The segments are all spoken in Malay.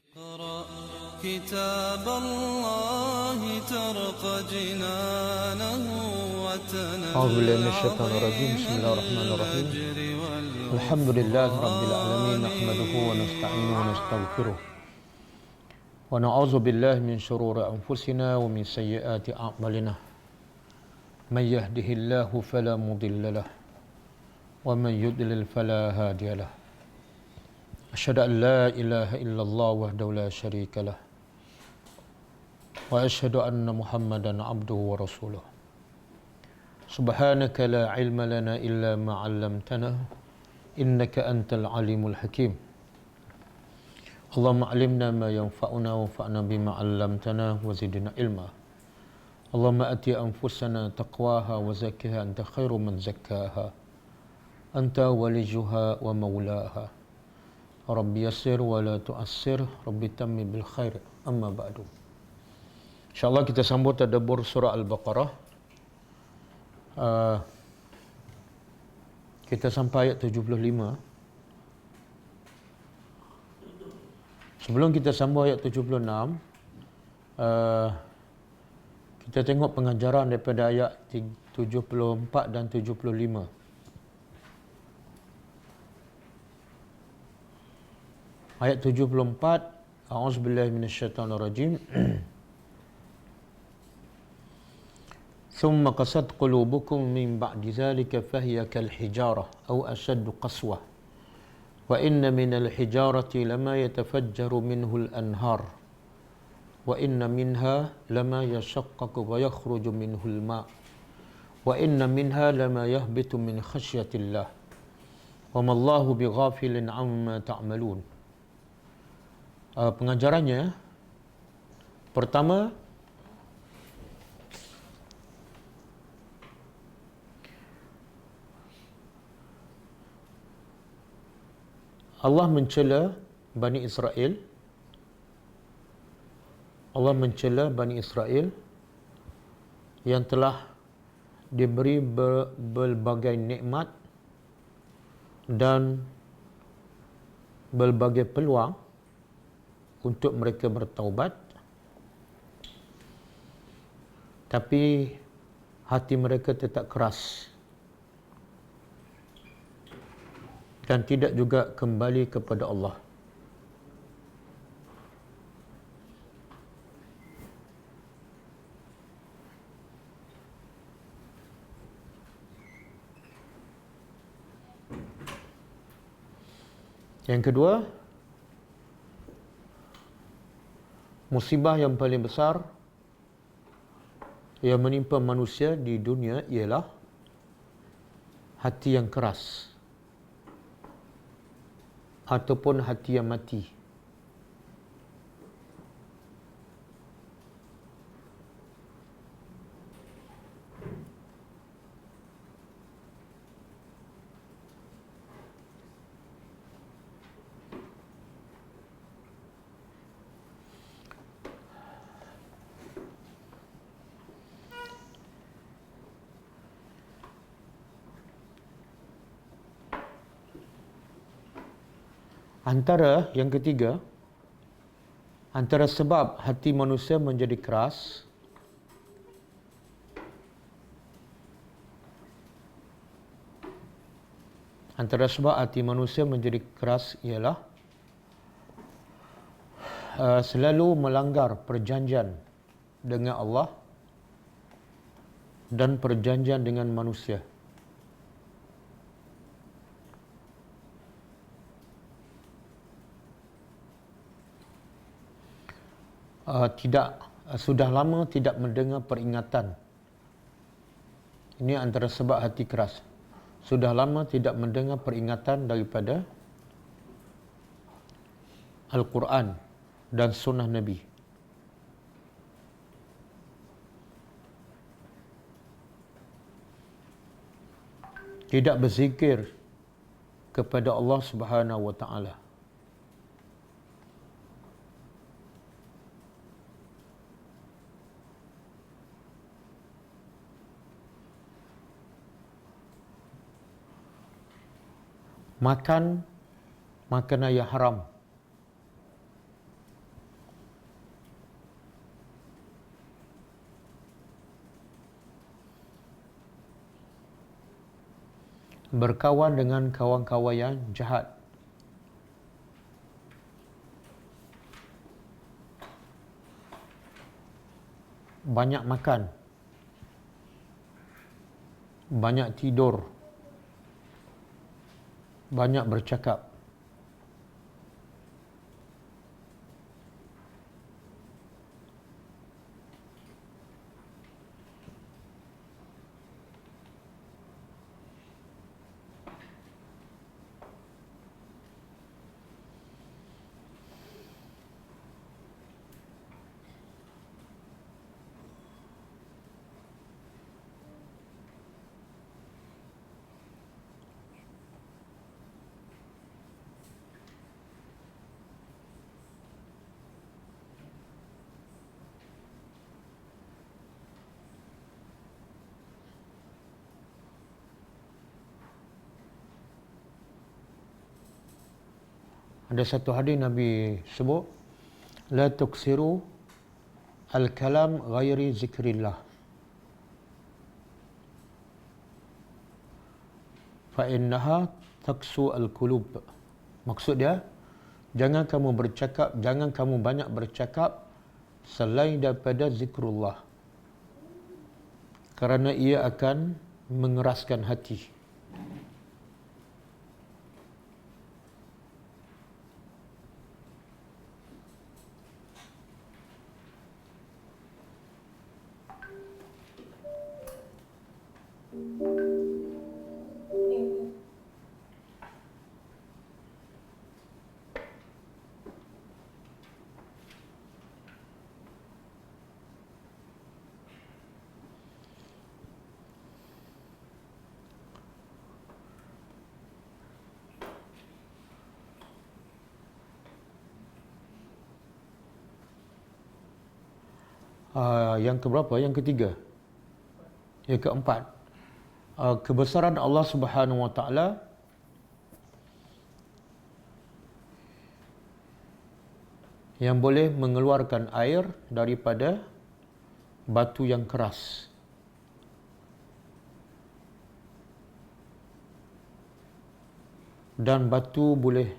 اقرأ كتاب الله ترق جنانه أعوذ بالله من وتنال الشيطان الرجيم. بسم الله الرحمن الرحيم. الأجر الحمد لله رب العالمين، نحمده ونستعينه ونستغفره ونعوذ بالله من شرور أنفسنا ومن سيئات أعمالنا. من يهده الله فلا مضل له ومن يضلل فلا هادي له. أشهد أن لا إله إلا الله وحده لا شريك له وأشهد أن محمدا عبده ورسوله. سبحانك لا علم لنا إلا ما علمتنا إنك أنت العليم الحكيم. اللهم علمنا ما ينفعنا وانفعنا بما علمتنا وزدنا علما. اللهم أتي أنفسنا تقواها وزكها أنت خير من زكاها أنت وليها ومولاها. Rabbi yassir wa la tu'assir, Rabbi tammi bil khair, amma ba'du. InsyaAllah kita sambut tadabbur surah Al-Baqarah. Kita sampai ayat 75. Sebelum kita sambung ayat 76, kita tengok pengajaran daripada ayat 74 dan 75. Ayat 74, A'udzubillahi minasyaitonirrajim. Thumma qasat qulubukum min ba'di zalika fahiya kal hijarah aw ashaddu qaswah wa inna minal hijarati lama yatafajjaru minhu al-anhar wa inna minha lama yashaqqaqu wa yakhruju minhu al-ma' wa inna minha lama yahbitu min khashyatillah wa ma Allahu bighafilin 'amma ta'malun. Pengajarannya, pertama, Allah mencela Bani Israel. Allah mencela Bani Israel yang telah diberi berbagai nikmat dan berbagai peluang untuk mereka bertaubat, tapi hati mereka tetap keras dan tidak juga kembali kepada Allah. Yang kedua, musibah yang paling besar yang menimpa manusia di dunia ialah hati yang keras ataupun hati yang mati. Antara yang ketiga, antara sebab hati manusia menjadi keras ialah selalu melanggar perjanjian dengan Allah dan perjanjian dengan manusia. Sudah lama tidak mendengar peringatan. Ini antara sebab hati keras. Sudah lama tidak mendengar peringatan daripada Al-Quran dan Sunnah Nabi. Tidak berzikir kepada Allah Subhanahu wa Ta'ala. Makan makanan yang haram. berkawan dengan kawan-kawan yang jahat, banyak makan, banyak tidur, banyak bercakap. Ada satu hadis Nabi sebut, la tuksiru al-kalam ghairi zikrillah fa innaha taksu al-qulub. Maksud dia, jangan kamu banyak bercakap selain daripada zikrullah, kerana ia akan mengeraskan hati. Yang keberapa? Yang ketiga. Yang keempat. Kebesaran Allah Subhanahu Wa Taala yang boleh mengeluarkan air daripada batu yang keras. Dan batu boleh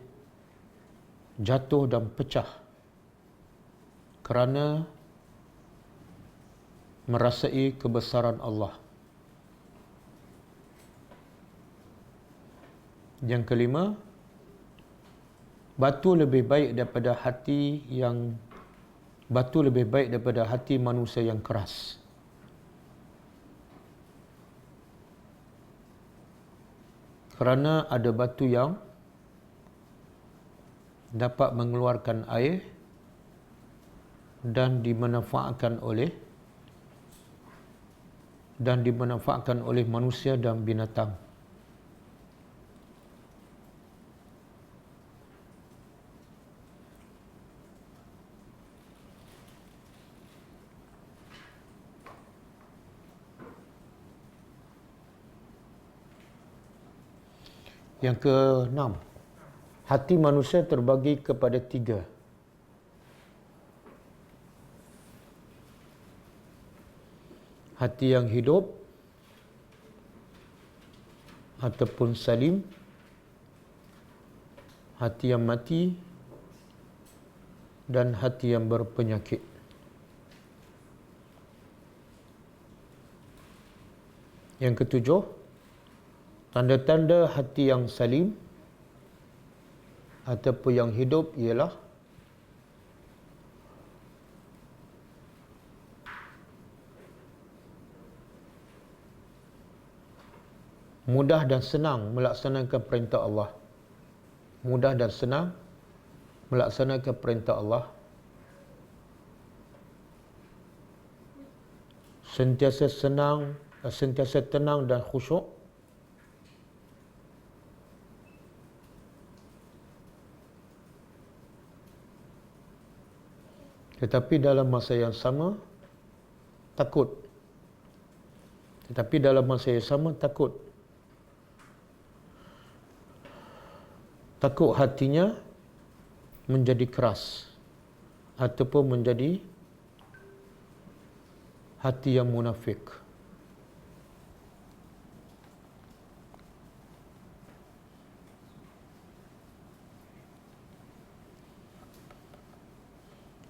jatuh dan pecah kerana merasai kebesaran Allah. Yang kelima, batu lebih baik daripada hati manusia yang keras. Kerana ada batu yang dapat mengeluarkan air dan dimanfaatkan oleh manusia dan binatang. Yang keenam, hati manusia terbagi kepada tiga. Hati yang hidup ataupun salim, hati yang mati, dan hati yang berpenyakit. Yang ketujuh, tanda-tanda hati yang salim ataupun yang hidup ialah mudah dan senang melaksanakan perintah Allah. Mudah dan senang melaksanakan perintah Allah. Sentiasa tenang dan khusyuk. Tetapi dalam masa yang sama takut. Takut hatinya menjadi keras ataupun menjadi hati yang munafik.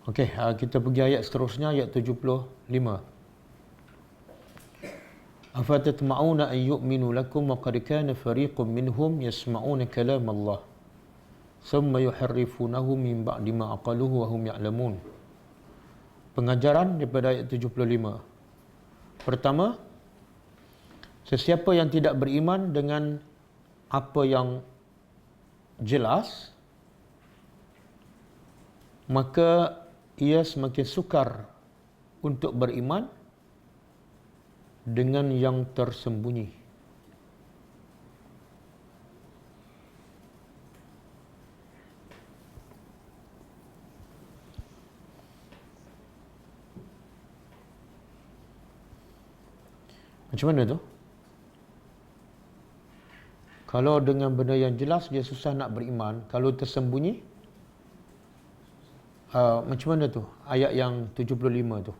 Okey, kita pergi ayat seterusnya, ayat 75. Afatatma'una an yu'minu lakum wa qad kana fariqun minhum yasma'una kalam Allah thumma yuharrifunahu min ba'di ma aqaluhu wa hum ya'lamun. Pengajaran daripada ayat 75. Pertama, sesiapa yang tidak beriman dengan apa yang jelas, maka ia semakin sukar untuk beriman dengan yang tersembunyi. Macam mana tu? Kalau dengan benda yang jelas dia susah nak beriman, kalau tersembunyi, macam mana tu? Ayat yang 75 tu.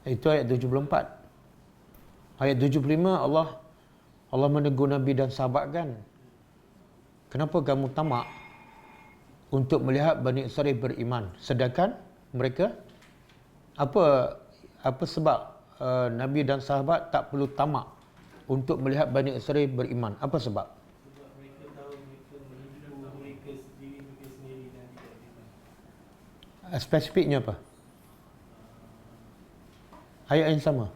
Itu ayat 74. Ayat 75 Allah menegur Nabi dan sahabat kan. Kenapa kamu tamak untuk melihat Bani Israel beriman, sedangkan mereka apa sebab Nabi dan sahabat tak perlu tamak untuk melihat Bani Israel beriman? Apa sebab? Sebab mereka tahu mereka menipu mereka sendiri dan tidak beriman. Spesifiknya apa? Ayat yang sama.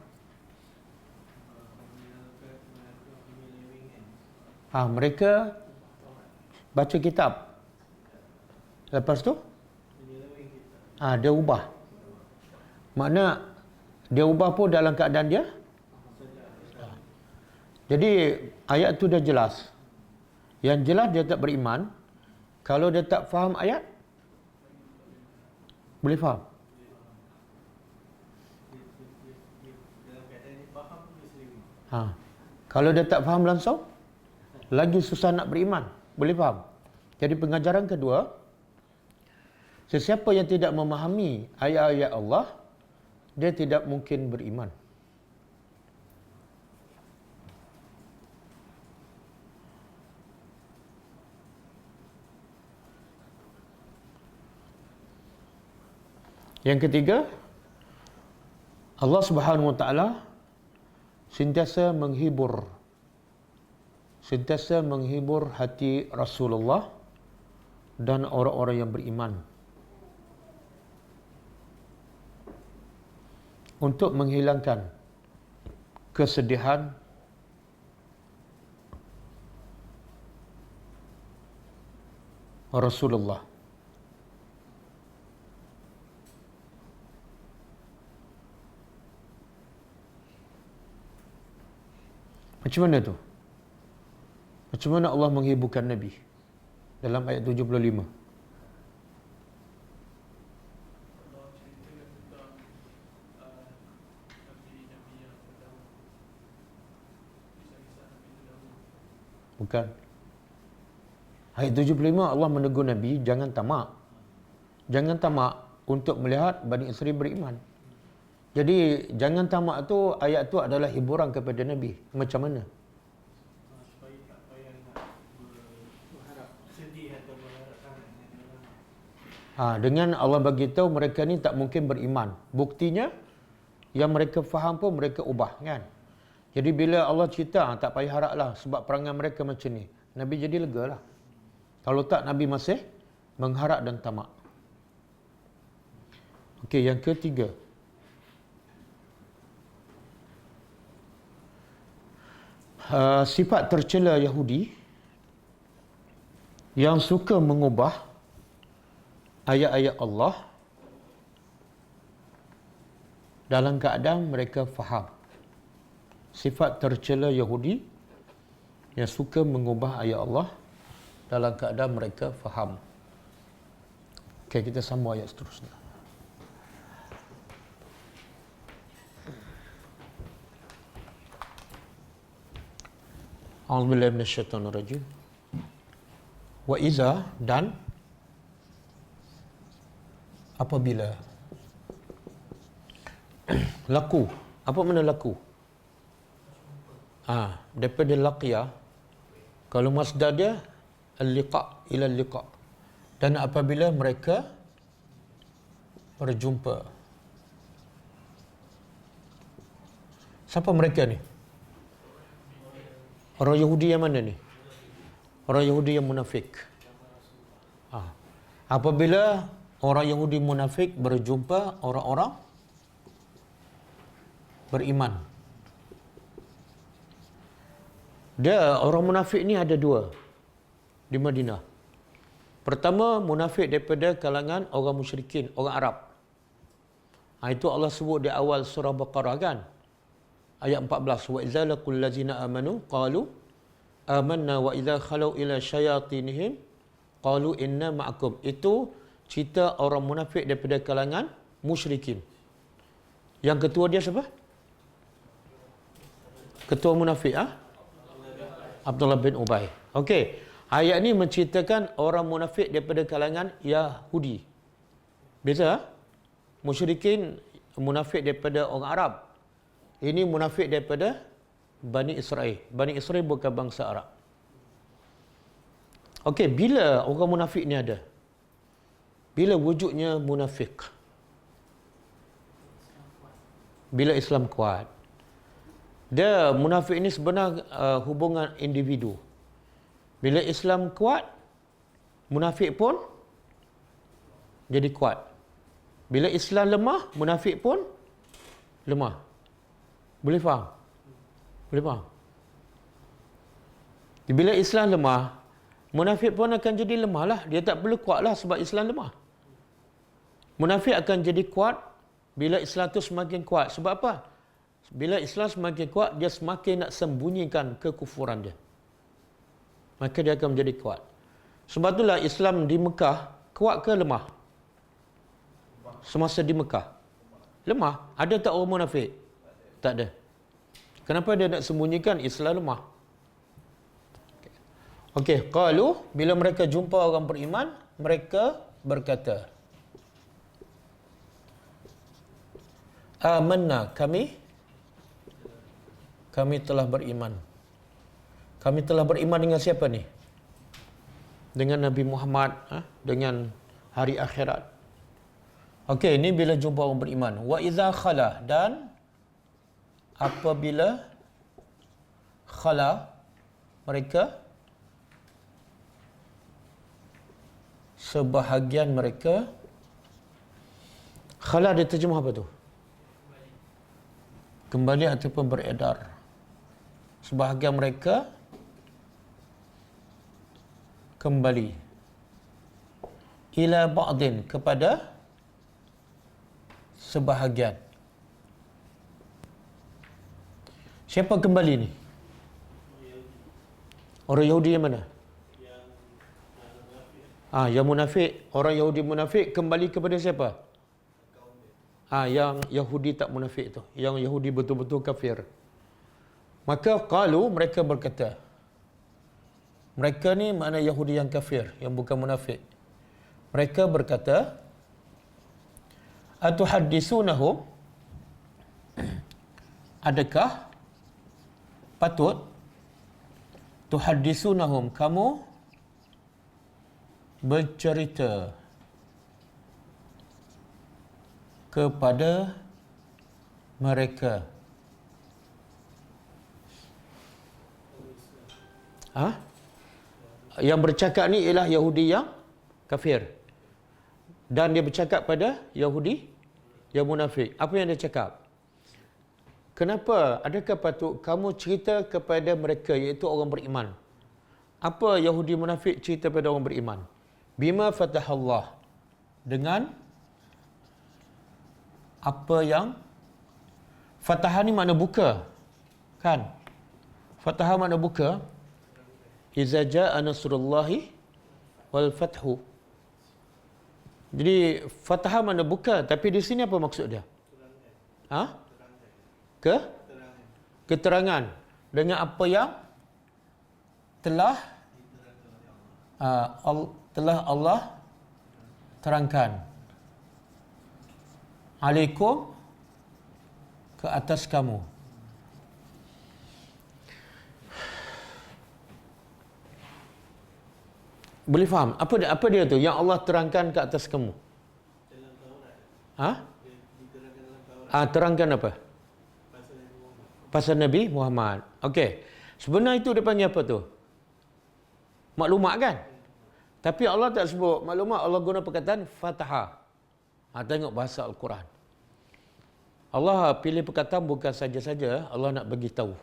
Mereka baca kitab. Lepas tu dia ubah. Makna dia ubah pun dalam keadaan dia. Jadi ayat tu dah jelas. Yang jelas dia tak beriman. Kalau dia tak faham ayat, boleh faham. Kalau dia tak faham langsung, lagi susah nak beriman. Boleh faham? Jadi pengajaran kedua, sesiapa yang tidak memahami ayat-ayat Allah, dia tidak mungkin beriman. Yang ketiga, Allah Subhanahu Wa Taala sentiasa menghibur hati Rasulullah dan orang-orang yang beriman untuk menghilangkan kesedihan Rasulullah. Macam mana tu? Macam mana Allah menghiburkan Nabi dalam ayat 75? Allah ceritakan tentang Nabi yang terdahulu, kisah-kisah Nabi terdahulu. Bukan. Ayat 75 Allah menegur Nabi, jangan tamak. Jangan tamak untuk melihat Bani Israel beriman. Jadi jangan tamak tu, ayat tu adalah hiburan kepada Nabi. Macam mana? Supaya tak payah nak berharap sedih atau berharap sangat Dengan Allah bagi tahu mereka ni tak mungkin beriman. Buktinya yang mereka faham pun mereka ubah kan. Jadi bila Allah cerita, tak payah harap lah sebab perangai mereka macam ni, Nabi jadi lega lah. Kalau tak, Nabi masih mengharap dan tamak. Okey, yang ketiga, sifat tercela Yahudi yang suka mengubah ayat-ayat Allah dalam keadaan mereka faham. Sifat tercela Yahudi yang suka mengubah ayat Allah dalam keadaan mereka faham. Okey, kita sambung ayat seterusnya. A'udzubillahi minasyaitonirrajim. Wa iza, dan apabila laku. Apa makna laku? Daripada laqiya, kalau masdar dia al-liqa, ila al-liqa. Dan apabila mereka berjumpa. Siapa mereka ni? Orang Yahudi yang mana ni? Orang Yahudi yang munafik. Apabila orang Yahudi munafik berjumpa orang-orang beriman. Dia orang munafik ni ada dua di Madinah. Pertama, munafik daripada kalangan orang musyrikin, orang Arab. Itu Allah sebut di awal surah Baqarah kan? Ayat 14. Wa idza laqul ladzina amanu qalu amanna wa idza khalau ila syayatinihim qalu inna ma'akum. Itu cerita orang munafik daripada kalangan musyrikin. Yang ketua dia siapa? Ketua munafik Abdullah bin Ubay. Okey. Ayat ni menceritakan orang munafik daripada kalangan Yahudi. Biasa musyrikin munafik daripada orang Arab. Ini munafik daripada Bani Israel. Bani Israel bukan bangsa Arab. Okey, bila orang munafik ni ada? Bila wujudnya munafik? Bila Islam kuat. Dia munafik ini sebenarnya hubungan individu. Bila Islam kuat, munafik pun jadi kuat. Bila Islam lemah, munafik pun lemah. Boleh faham? Boleh faham? Bila Islam lemah, munafik pun akan jadi lemah lah. Dia tak perlu kuat lah sebab Islam lemah. Munafik akan jadi kuat bila Islam tu semakin kuat. Sebab apa? Bila Islam semakin kuat, dia semakin nak sembunyikan kekufuran dia. Maka dia akan menjadi kuat. Sebab itulah Islam di Mekah kuat ke lemah? Semasa di Mekah lemah. Ada tak orang munafik? Tak ada. Kenapa dia nak sembunyikan Islam lemah? Okey, qalu, bila mereka jumpa orang beriman, mereka berkata, amanna, kami telah beriman. Kami telah beriman dengan siapa ni? Dengan Nabi Muhammad, dengan hari akhirat. Okey, ini bila jumpa orang beriman. Wa idza khala, dan apabila khala, mereka, sebahagian mereka, khala dia terjemah apa tu? Kembali ataupun beredar. Sebahagian mereka kembali ila ba'din, kepada sebahagian. Siapa kembali ni? Orang Yahudi yang mana? Yang munafik. Orang Yahudi munafik kembali kepada siapa? Yang Yahudi tak munafik tu. Yang Yahudi betul-betul kafir. Maka qalu, mereka berkata. Mereka ni mana Yahudi yang kafir, yang bukan munafik. Mereka berkata, atuhaddisunahum, adakah patut tuhaddisunahum, kamu bercerita kepada mereka yang bercakap ni ialah Yahudi yang kafir, dan dia bercakap pada Yahudi yang munafik. Apa yang dia cakap? Kenapa? Adakah patut kamu cerita kepada mereka, iaitu orang beriman? Apa Yahudi munafik cerita pada orang beriman? Bima fatahallah, dengan apa yang fatah ni makna buka, kan? Fatah makna buka. Iza jaa nasrullahi wal fathu. Jadi fatah makna buka, tapi di sini apa maksud dia? Keterangan dengan apa yang telah Allah terangkan. Alaikum, ke atas kamu. Boleh faham? Apa dia tu yang Allah terangkan ke atas kamu? Dalam Taurat. Ha? Diterangkan dalam Taurat. Terangkan apa? Pasal Nabi Muhammad. Pasal Nabi Muhammad. Okey. Sebenarnya itu dia panggil apa tu? Maklumat kan? Tapi Allah tak sebut maklumat, Allah guna perkataan Fataha. Tengok bahasa Al-Quran. Allah pilih perkataan bukan saja-saja Allah nak bagi tahu.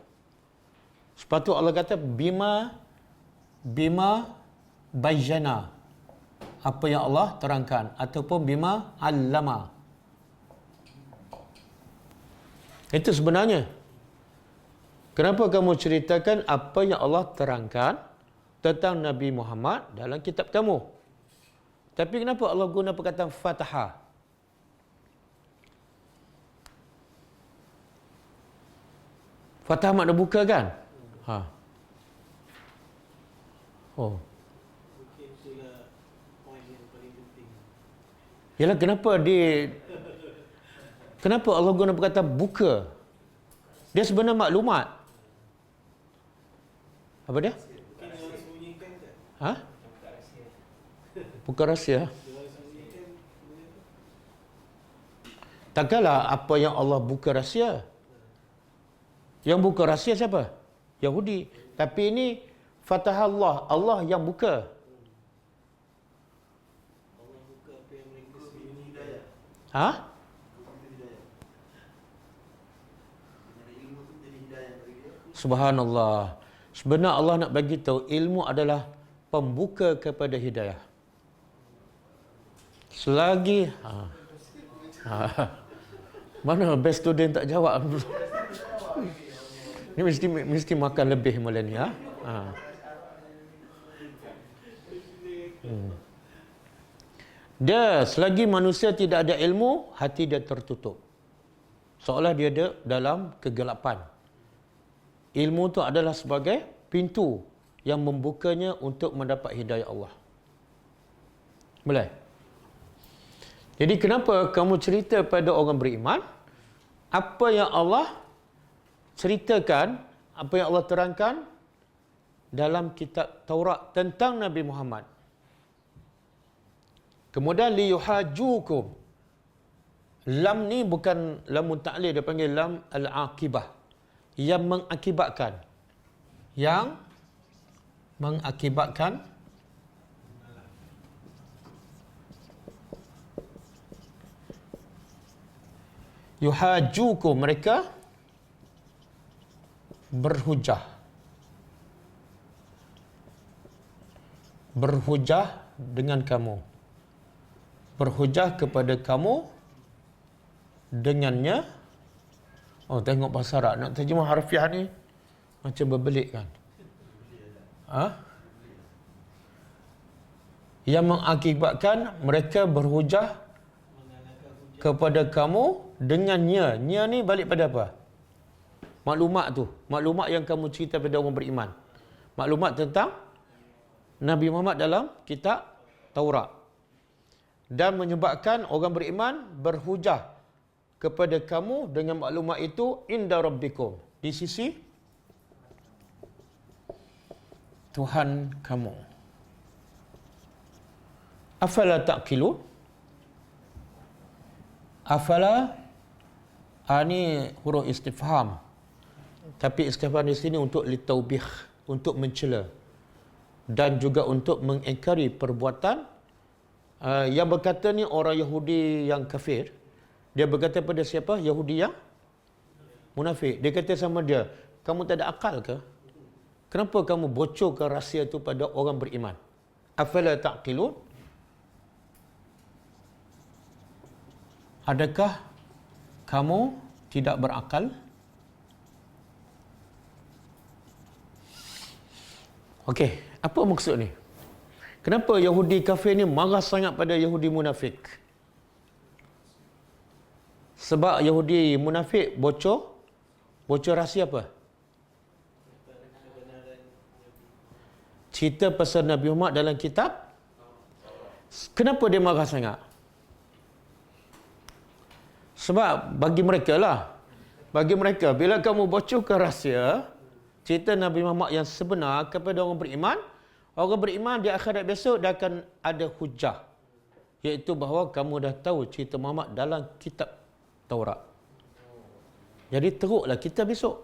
Sepatutnya Allah kata bima bayyana, apa yang Allah terangkan, ataupun bima allama. Itu sebenarnya. Kenapa kamu ceritakan apa yang Allah terangkan tentang Nabi Muhammad dalam kitab kamu? Tapi kenapa Allah guna perkataan Fataha? Fatah makna buka kan? Oh. Mungkin itulah poin yang paling penting. Yalah, kenapa Allah guna perkataan buka? Dia sebenarnya maklumat. Apa dia? Mungkin dia orang sembunyikan ke? Bukan rahsia. Dia orang sembunyikan benda tu. Takkanlah apa yang Allah buka rahsia. Yang buka rahsia siapa? Yahudi. Tapi ini Fatah Allah yang buka. Allah buka apa yang mereka sembunyi hidayah. Ha? Subhanallah. Sebenarnya Allah nak bagi tahu ilmu adalah pembuka kepada hidayah. Selagi mana best student tak jawab. Ni mesti makan lebih malam ni, ha? Dia selagi manusia tidak ada ilmu, hati dia tertutup. Seolah dia ada dalam kegelapan. Ilmu tu adalah sebagai pintu yang membukanya untuk mendapat hidayah Allah. Boleh? Jadi kenapa kamu cerita pada orang beriman apa yang Allah ceritakan, apa yang Allah terangkan dalam kitab Taurat tentang Nabi Muhammad. Kemudian liyuhajukum. Lam ni bukan lam ta'lil, dia panggil lam al-aqibah. Yang mengakibatkan. Yang mengakibatkan yuhajukum, mereka berhujah. Berhujah dengan kamu. Berhujah kepada kamu dengannya. Oh, tengok bahasa Arab. Nak terjemah harfiah ni macam berbelit kan? Yang mengakibatkan mereka berhujah kepada kamu dengannya. Nya ni balik pada apa? Maklumat tu. Maklumat yang kamu cerita pada orang beriman. Maklumat tentang Nabi Muhammad dalam kitab Taurat. Dan menyebabkan orang beriman berhujah kepada kamu dengan maklumat itu inda rabbikum, di sisi Tuhan kamu. Afala ta'qilun? Afala ni huruf istifham. Tapi istifham di sini untuk litaubih, untuk mencela dan juga untuk mengingkari perbuatan yang berkata ni orang Yahudi yang kafir. Dia berkata pada siapa? Yahudi yang munafik. Dia kata sama dia, kamu tak ada akal ke? Kenapa kamu bocorkan rahsia itu pada orang beriman? Afala ta'qilun? Adakah kamu tidak berakal? Okey, apa maksud ni? Kenapa Yahudi kafir ni marah sangat pada Yahudi munafik? Sebab Yahudi munafik bocor rahsia apa? Cerita pasal Nabi Muhammad dalam kitab. Kenapa dia marah sangat? Sebab bagi mereka lah. Bagi mereka, bila kamu bocorkan rahsia cerita Nabi Muhammad yang sebenar kepada orang beriman, Orang beriman di akhirat besok dia akan ada hujah, iaitu bahawa kamu dah tahu cerita Muhammad dalam kitab Taurat. Jadi teruklah kita besok.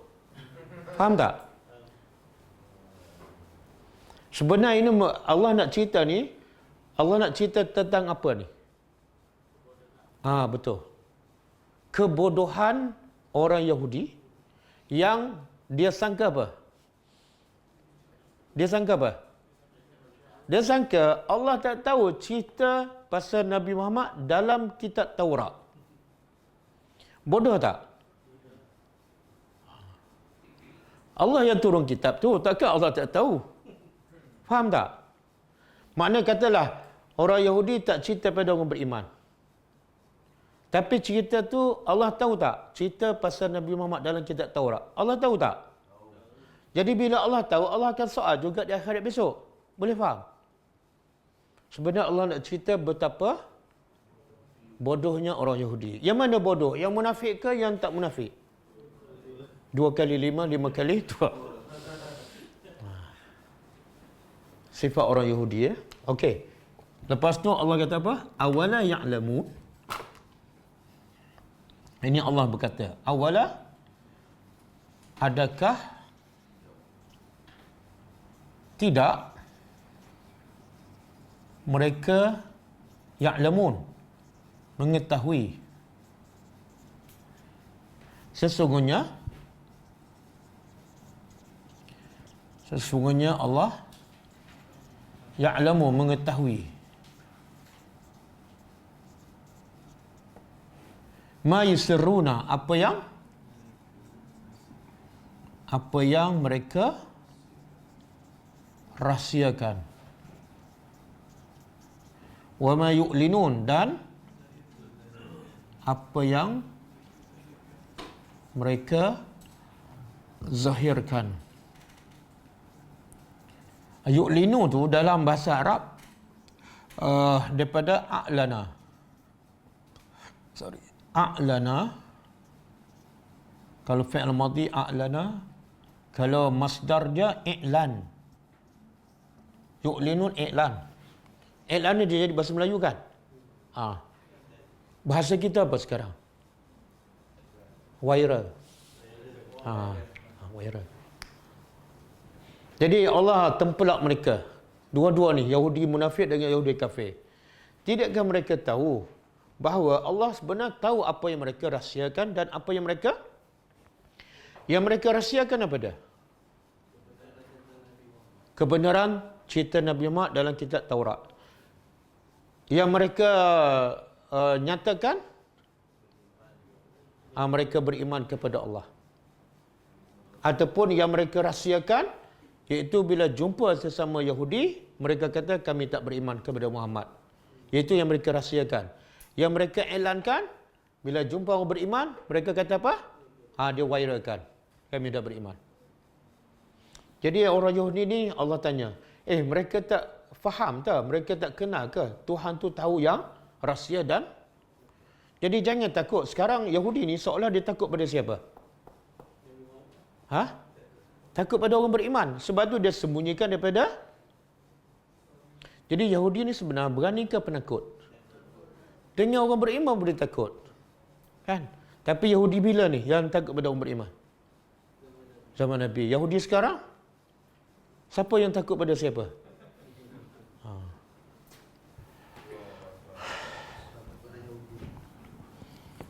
Faham tak? Sebenarnya ini Allah nak cerita ni, Allah nak cerita tentang apa ni? Betul. Kebodohan orang Yahudi yang dia sangka apa? Dia sangka apa? Dia sangka Allah tak tahu cerita pasal Nabi Muhammad dalam kitab Taurat. Bodoh tak? Allah yang turun kitab tu, takkan Allah tak tahu? Faham tak? Makna katalah orang Yahudi tak cerita pada orang beriman. Tapi cerita tu Allah tahu tak? Cerita pasal Nabi Muhammad dalam kitab Taurat. Allah tahu tak? Jadi bila Allah tahu, Allah akan soal juga di akhirat besok. Boleh faham? Sebenarnya Allah nak cerita betapa bodohnya orang Yahudi. Yang mana bodoh? Yang munafik ke yang tak munafik? 2 kali 5, 5 kali 2. Sifat orang Yahudi ya. Okey. Lepas tu Allah kata apa? Awala ya'lamu. Ini Allah berkata, awala, adakah tidak mereka ya'lamun, mengetahui sesungguhnya Allah ya'lamu, mengetahui ma yusirruna, apa yang mereka rahsiakan, wa ma yu'linun, dan apa yang mereka zahirkan. Yu'linu tu dalam bahasa Arab daripada a'lana. Kalau fi'il madhi a'lana, kalau masdar dia i'lan. Yu'linun i'lan. I'lan ni dia jadi bahasa Melayu kan? Bahasa kita apa sekarang? Viral. Viral. Jadi Allah tempelak mereka. Dua-dua ni, Yahudi munafik dengan Yahudi kafir. Tidakkah mereka tahu bahawa Allah sebenarnya tahu apa yang mereka rahsiakan dan apa yang mereka rahsiakan apa dia? Kebenaran cerita Nabi Muhammad dalam kitab Taurat. Yang mereka nyatakan mereka beriman kepada Allah. Ataupun yang mereka rahsiakan, iaitu bila jumpa sesama Yahudi, mereka kata kami tak beriman kepada Muhammad. Iaitu yang mereka rahsiakan. Yang mereka elankan, bila jumpa orang beriman, mereka kata apa? Dia viralkan, kami dah beriman. Jadi orang Yahudi ni Allah tanya, mereka tak faham tak? Mereka tak kenal ke? Tuhan tu tahu yang rahsia dan... Jadi jangan takut. Sekarang Yahudi ni seolah dia takut pada siapa? Takut pada orang beriman. Sebab tu dia sembunyikan daripada... Jadi Yahudi ni sebenarnya berani ke penakut? Dengan orang beriman boleh takut. Kan? Tapi Yahudi bila ni yang takut pada orang beriman? Zaman Nabi. Yahudi sekarang? Siapa yang takut pada siapa?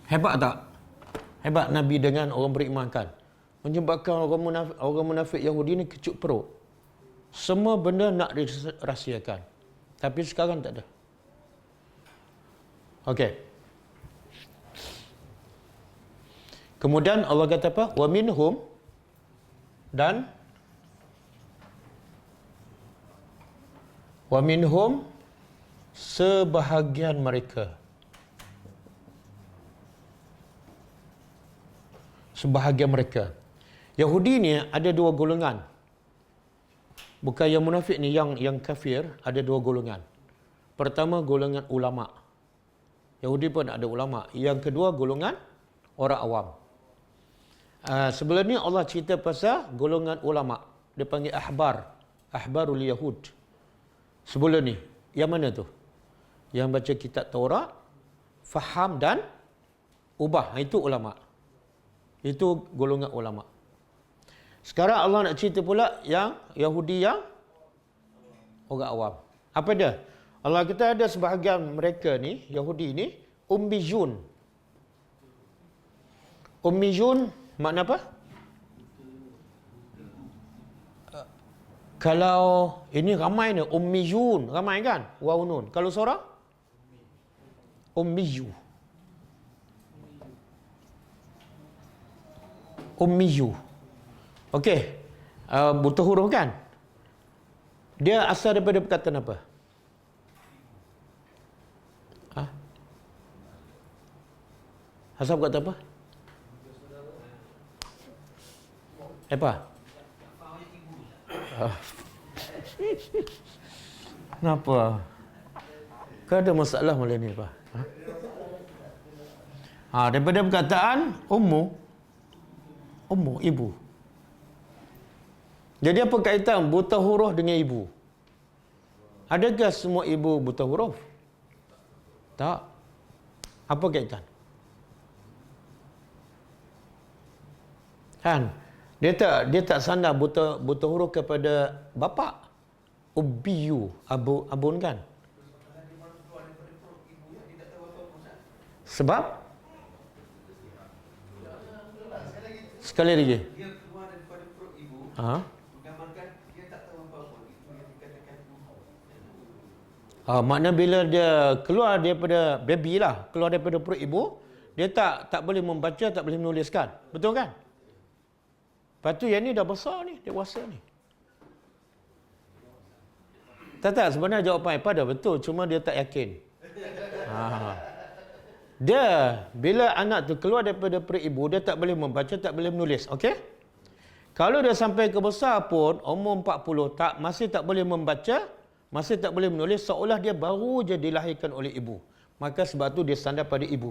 Hebat tak? Hebat Nabi dengan orang beriman kan? Menyebabkan orang munafik Yahudi ni kecut perut. Semua benda nak dirahsiakan. Tapi sekarang tak ada. Okey. Kemudian Allah kata apa? Wa minhum, dan wa minhum, sebahagian mereka. Sebahagian mereka. Yahudi ni ada dua golongan. Bukan yang munafik ni, yang kafir ada dua golongan. Pertama golongan ulama. Yahudi pun ada ulama. Yang kedua golongan orang awam. Sebelum ni Allah cerita pasal golongan ulama. Dia panggil ahbar. Ahbarul Yahud. sebelum ni. Yang mana tu? Yang baca kitab Taurat, faham dan ubah. Itu ulama. Itu golongan ulama. Sekarang Allah nak cerita pula yang Yahudi yang orang awam. Apa dia? Allah kata ada sebahagian mereka ni, Yahudi ni, ummiyun. Ummiyun makna apa? Kalau ini ramai ni, ummiyun, ramai kan? Waw nun. Kalau seorang? Ummiyu. Ummiyu. Okey. Buta huruf kan? Dia asal daripada perkataan apa? Ha? Asal perkataan apa? Apa? Kenapa? Kau ada masalah malam ni, Pak? Daripada perkataan ummu, ibu. Jadi apa kaitan buta huruf dengan ibu? Adakah semua ibu buta huruf? Tak. Apa kaitan? Kan? Dia tak sandar buta huruf kepada bapa. Ubbiyu, abun kan? Sebab sekali lagi. Dia keluar daripada perut ibu. Menggambarkan dia tak tahu apa-apa. Itu yang dikatakan Makna bila dia keluar daripada baby lah, keluar daripada perut ibu, dia tak boleh membaca, tak boleh menuliskan. Betul kan? Lepas tu yang ni dah besar ni, dewasa ni. Tak, sebenarnya jawapan Ipa dah betul, cuma dia tak yakin. Dia, bila anak tu keluar daripada perut ibu, dia tak boleh membaca, tak boleh menulis. Okey? Kalau dia sampai ke besar pun, umur 40, masih tak boleh membaca, masih tak boleh menulis, seolah dia baru je dilahirkan oleh ibu. Maka sebab tu dia sandar pada ibu.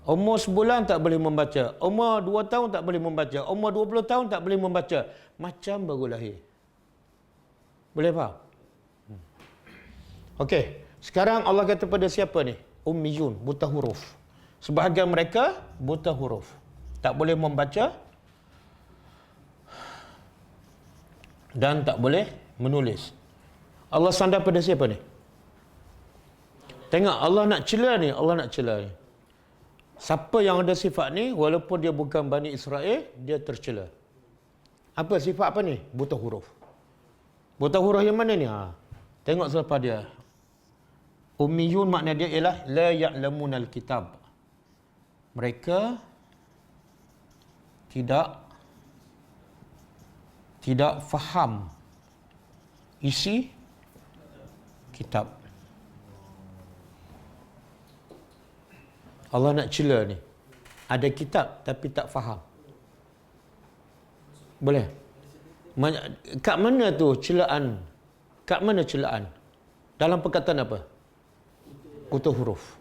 Umur sebulan tak boleh membaca. Umur 2 tahun tak boleh membaca. Umur 20 tahun tak boleh membaca. Macam baru lahir. Boleh faham? Okey. Sekarang Allah kata pada siapa ni? Ummiyun, buta huruf. Sebahagian mereka buta huruf. Tak boleh membaca dan tak boleh menulis. Allah sandar pada siapa ni? Tengok, Allah nak cela ni. Siapa yang ada sifat ni, walaupun dia bukan Bani Israel, dia tercela. Apa sifat apa ni? Buta huruf. Buta huruf yang mana ni? Tengok selepas dia. Ummiyun makna dia ialah la ya'lamunal kitab. Mereka tidak faham isi kitab. Allah nak cela ni. Ada kitab tapi tak faham. Boleh? Kat mana tu celaan? Kat mana celaan? Dalam perkataan apa? Buta huruf.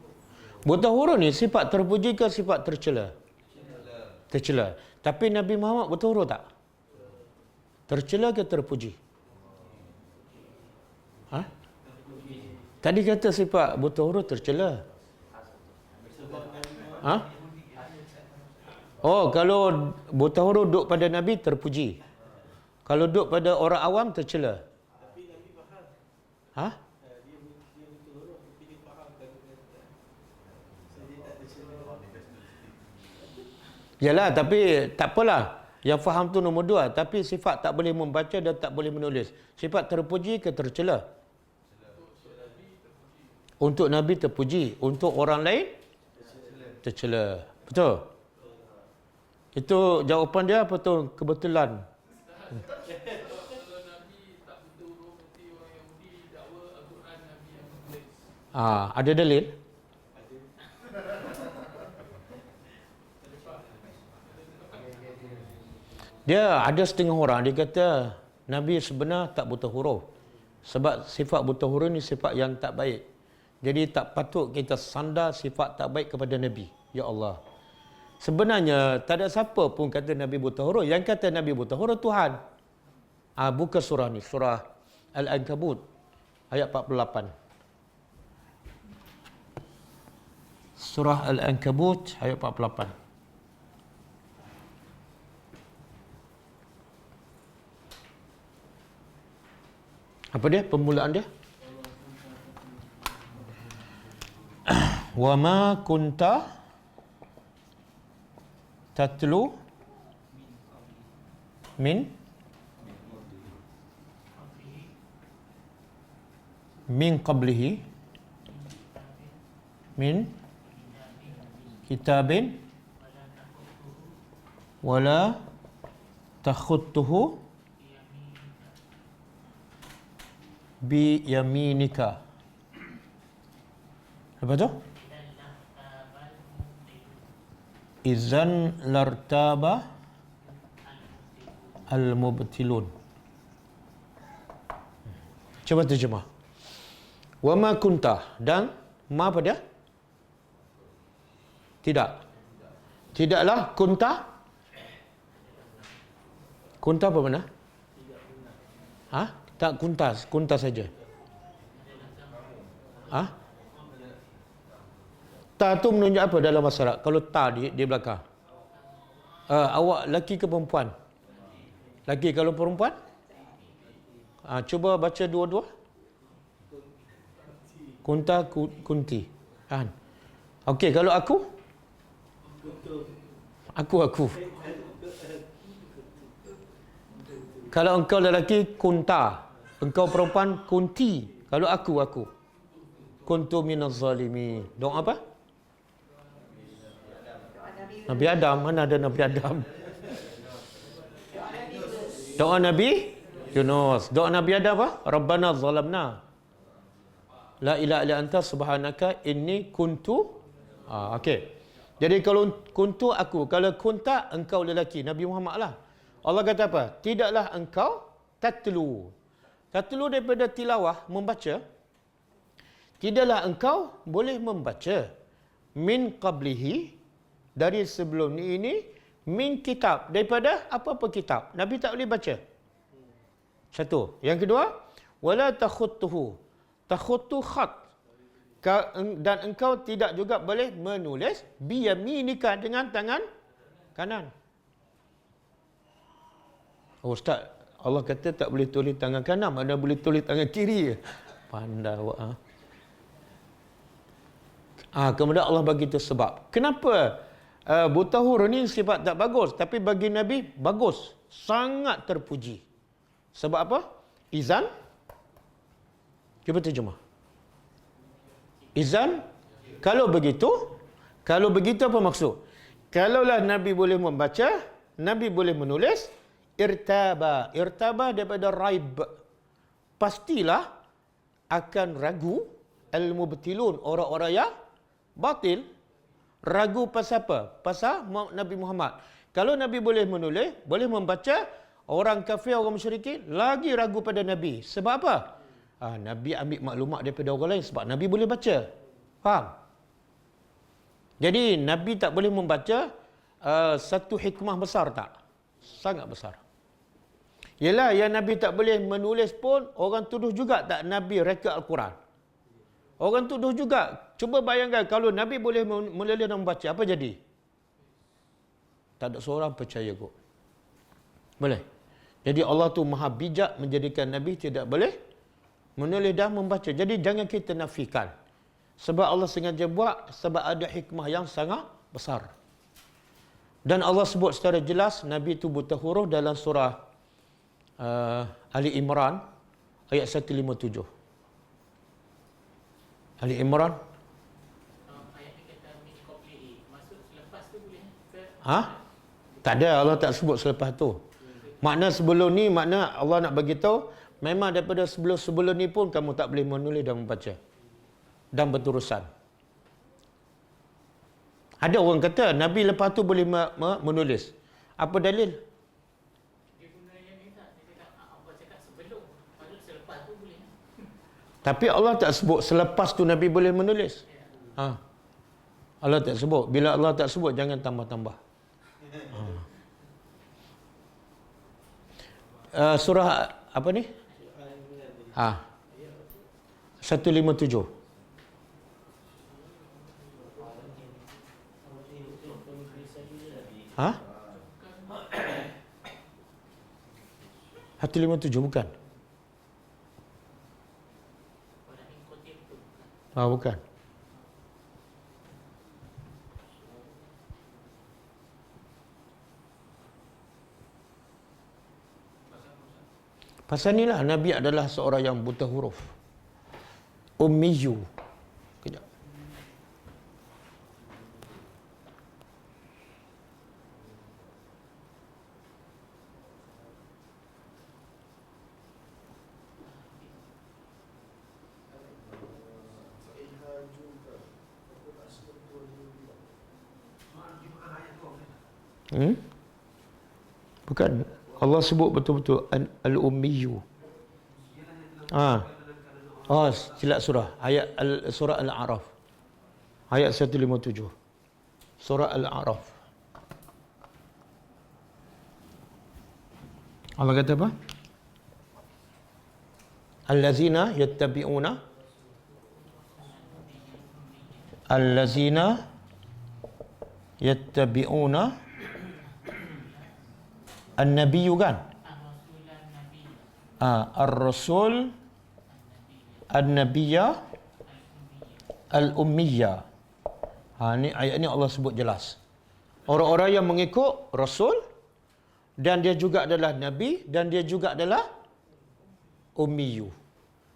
Buta huruf ni sifat terpuji ke sifat tercela? Tercela. Tapi Nabi Muhammad buta huruf tak? Tercela ke terpuji? Tadi kata sifat buta huruf tercela. Kalau buta huruf duduk pada Nabi terpuji. Kalau duduk pada orang awam tercela. Tapi Nabi faham. Dia buta huruf tapi dia faham kata-kata. So dia tak tercela. Yalah, tapi tak apalah. Yang faham tu nombor 2. Tapi sifat tak boleh membaca dan tak boleh menulis. Sifat terpuji ke tercela? Untuk Nabi terpuji. Untuk orang lain tercela. Betul? Itu jawapan dia apa tu? Kebetulan. Kalau Nabi tak buta huruf, nanti orang Yahudi dakwa Al-Quran Nabi yang menulis. Ada dalil? Dia ada setengah orang dia kata Nabi sebenar tak buta huruf. Sebab sifat buta huruf ni sifat yang tak baik. Jadi tak patut kita sandar sifat tak baik kepada Nabi. Ya Allah. Sebenarnya tak ada siapa pun kata Nabi buta huruf. Yang kata Nabi buta huruf Tuhan. Buka surah ni. Surah Al-Ankabut ayat 48. Surah Al-Ankabut ayat 48. Apa dia permulaan dia? Wa ma kunta tatlu min qablihi min kitabin wala takhutuhu bi yaminika. Apa tu? Izan lartaba al-mubtilun. Cuba terjemah. Wa ma kunta, dan ma apa dia? Tidak. Tidaklah kunta. Kunta apa mana? Ha? Tak kuntas, kunta saja. Ha? Ta tu menunjuk apa dalam bahasa Arab? Kalau ta di belakang. Awak laki ke perempuan? Laki. Kalau perempuan? Cuba baca dua-dua. Kunta, kunti. Kan? Okey, kalau aku? Aku. Kalau engkau lelaki, kunta. Engkau perempuan, kunti. Kalau aku. Kuntu minaz zalimin. Doa apa? Nabi Adam. Mana ada Nabi Adam? Doa Nabi Yunus. Doa Nabi Adam apa? Rabbana zalamna. La ilaha illa anta subhanaka inni kuntu. Okey. Jadi kalau kuntu aku, kalau kunta engkau lelaki, Nabi Muhammad lah. Allah kata apa? Tidaklah engkau tatlu. Tatlu daripada tilawah, membaca. Tidaklah engkau boleh membaca min qablihi, dari sebelum ini, min kitab, daripada apa-apa kitab. Nabi tak boleh baca. Satu. Yang kedua, wala takhutuhu. Takhutu khat. Dan engkau tidak juga boleh menulis biyaminika, dengan tangan kanan. Oh Ustaz, Allah kata tak boleh tulis tangan kanan, mana boleh tulis tangan kiri. Pandai awak. Kemudian Allah bagi tu sebab. Kenapa buta huruf ni sifat tak bagus, tapi bagi Nabi bagus, sangat terpuji. Sebab apa? Izan. Cuba terjemah. Izan. Kalau begitu apa maksud? Kalaulah Nabi boleh membaca, Nabi boleh menulis, irtaba daripada raib, pastilah akan ragu al-mubtilun, orang-orang yang batil. Ragu pasal apa? Pasal Nabi Muhammad. Kalau Nabi boleh menulis, boleh membaca, orang kafir, orang musyrikin lagi ragu pada Nabi. Sebab apa? Nabi ambil maklumat daripada orang lain sebab Nabi boleh baca. Faham? Jadi Nabi tak boleh membaca, satu hikmah besar tak? Sangat besar. Yelah, yang Nabi tak boleh menulis pun, orang tuduh juga tak Nabi reka Al-Quran. Orang tuduh juga. Cuba bayangkan kalau Nabi boleh menulis dan membaca, apa jadi? Tak ada seorang percaya kok. Boleh? Jadi Allah tu maha bijak menjadikan Nabi tidak boleh menulis dan membaca. Jadi jangan kita nafikan. Sebab Allah sengaja buat, sebab ada hikmah yang sangat besar. Dan Allah sebut secara jelas Nabi itu buta huruf dalam surah Ali Imran ayat 157. Ali Imran. Ayat ni kata min qablihi. Maksud selepas tu boleh ke? Tak ada, Allah tak sebut selepas tu. Makna sebelum ni, makna Allah nak bagi tahu memang daripada sebelum ni pun kamu tak boleh menulis dan membaca dan berterusan. Ada orang kata Nabi lepas tu boleh menulis. Apa dalil? Dia guna yang ni tak? Dia cakap, Allah cakap sebelum. Maksud selepas tu boleh. Tapi Allah tak sebut selepas tu Nabi boleh menulis. Allah tak sebut. Bila Allah tak sebut, jangan tambah-tambah. Surah apa ni? 157. Ha? 157 bukan? Bukan. Pasal inilah Nabi adalah seorang yang buta huruf. Ummiyu. Kejap. Bukan. Allah sebut betul-betul al-ummiyu. Silap surah. Ayat surah Al-A'raf. Ayat 157. Surah Al-A'raf. Allah kata apa? Allazina yattabi'una An-Nabiyyu kan? Ar-Rasul An-Nabiyya Al-Ummiyya. Ni ayat ni Allah sebut jelas. Orang-orang yang mengikut Rasul dan dia juga adalah Nabi dan dia juga adalah Ummiyu.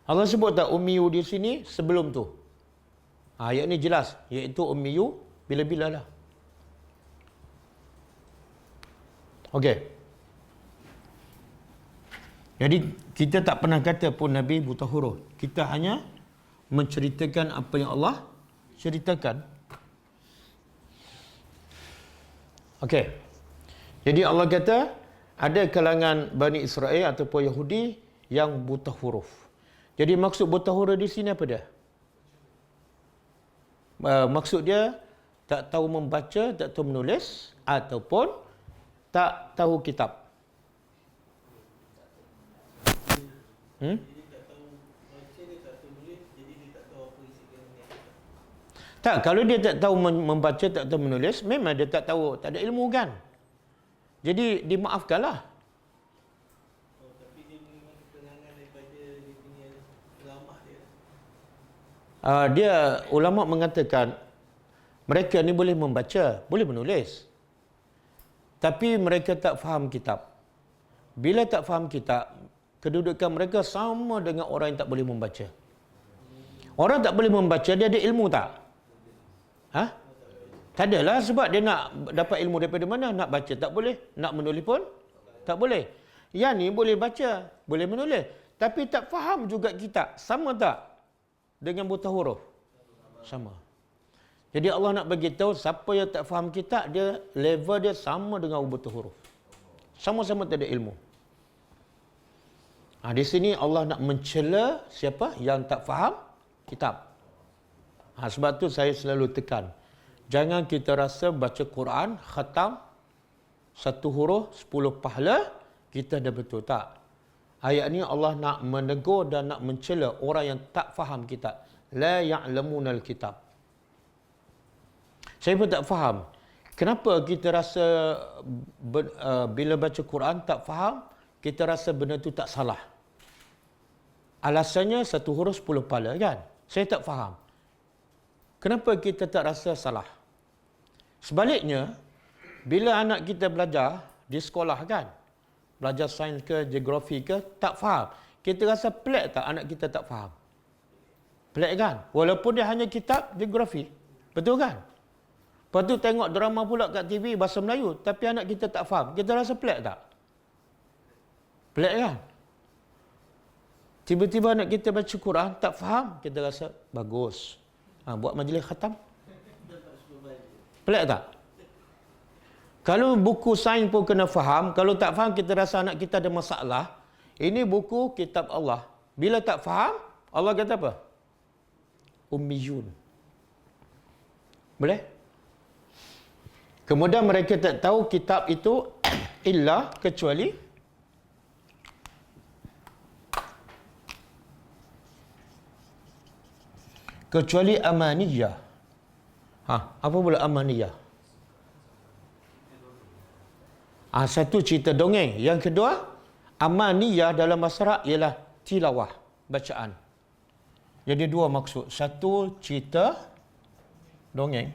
Allah sebut tak Ummiyu di sini sebelum tu? Ayat ni jelas, iaitu Ummiyu bila-bila lah. Okey. Jadi kita tak pernah kata pun Nabi buta huruf. Kita hanya menceritakan apa yang Allah ceritakan. Okey. Jadi Allah kata ada kalangan Bani Israel ataupun Yahudi yang buta huruf. Jadi maksud buta huruf di sini apa dia? Maksud dia tak tahu membaca, tak tahu menulis ataupun tak tahu kitab. Jadi dia tak tahu baca, dia tak tahu menulis, jadi dia tak tahu apa isi kandungan kitab. Tak, kalau dia tak tahu membaca, tak tahu menulis, memang dia tak tahu, tak ada ilmu kan. Jadi dimaafkanlah. Tapi dia memang keterangan daripada dia punya ulama dia. Dia ulama mengatakan mereka ni boleh membaca, boleh menulis. Tapi mereka tak faham kitab. Bila tak faham kitab, kedudukan mereka sama dengan orang yang tak boleh membaca. Orang tak boleh membaca, dia ada ilmu tak? Tak adalah, sebab dia nak dapat ilmu daripada mana? Nak baca tak boleh, nak menulis pun tak boleh. Yang ni boleh baca, boleh menulis, tapi tak faham juga kitab. Sama tak dengan buta huruf? Sama. Jadi Allah nak bagi tahu siapa yang tak faham kitab, dia level dia sama dengan buta huruf. Sama-sama tak ada ilmu. Di sini Allah nak mencela siapa yang tak faham kitab. Sebab tu saya selalu tekan, jangan kita rasa baca Quran, khatam, satu huruf 10 pahala, kita dah betul. Tak. Ayat ni Allah nak menegur dan nak mencela orang yang tak faham kitab. La ya'lamunal kitab. Saya pun tak faham. Kenapa kita rasa bila baca Quran tak faham, kita rasa benda tu tak salah. Alasannya satu huruf 10 pahala kan? Saya tak faham. Kenapa kita tak rasa salah? Sebaliknya, bila anak kita belajar di sekolah kan, belajar sains ke, geografi ke, tak faham, kita rasa pelik tak anak kita tak faham? Pelik kan? Walaupun dia hanya kitab geografi. Betul kan? Lepas tu tengok drama pula kat TV bahasa Melayu, tapi anak kita tak faham. Kita rasa pelik tak? Pelik kan? Tiba-tiba anak kita baca Quran, tak faham, kita rasa bagus. Buat majlis khatam. Pelik tak? Kalau buku sains pun kena faham, kalau tak faham kita rasa anak kita ada masalah. Ini buku kitab Allah. Bila tak faham, Allah kata apa? Ummiyun. Boleh? Kemudian mereka tak tahu kitab itu illa kecuali kecuali amaniyah. Apa pula amaniyah? Satu cerita dongeng. Yang kedua, amaniyah dalam bahasa Arab ialah tilawah, bacaan. Jadi dua maksud. Satu, cerita dongeng.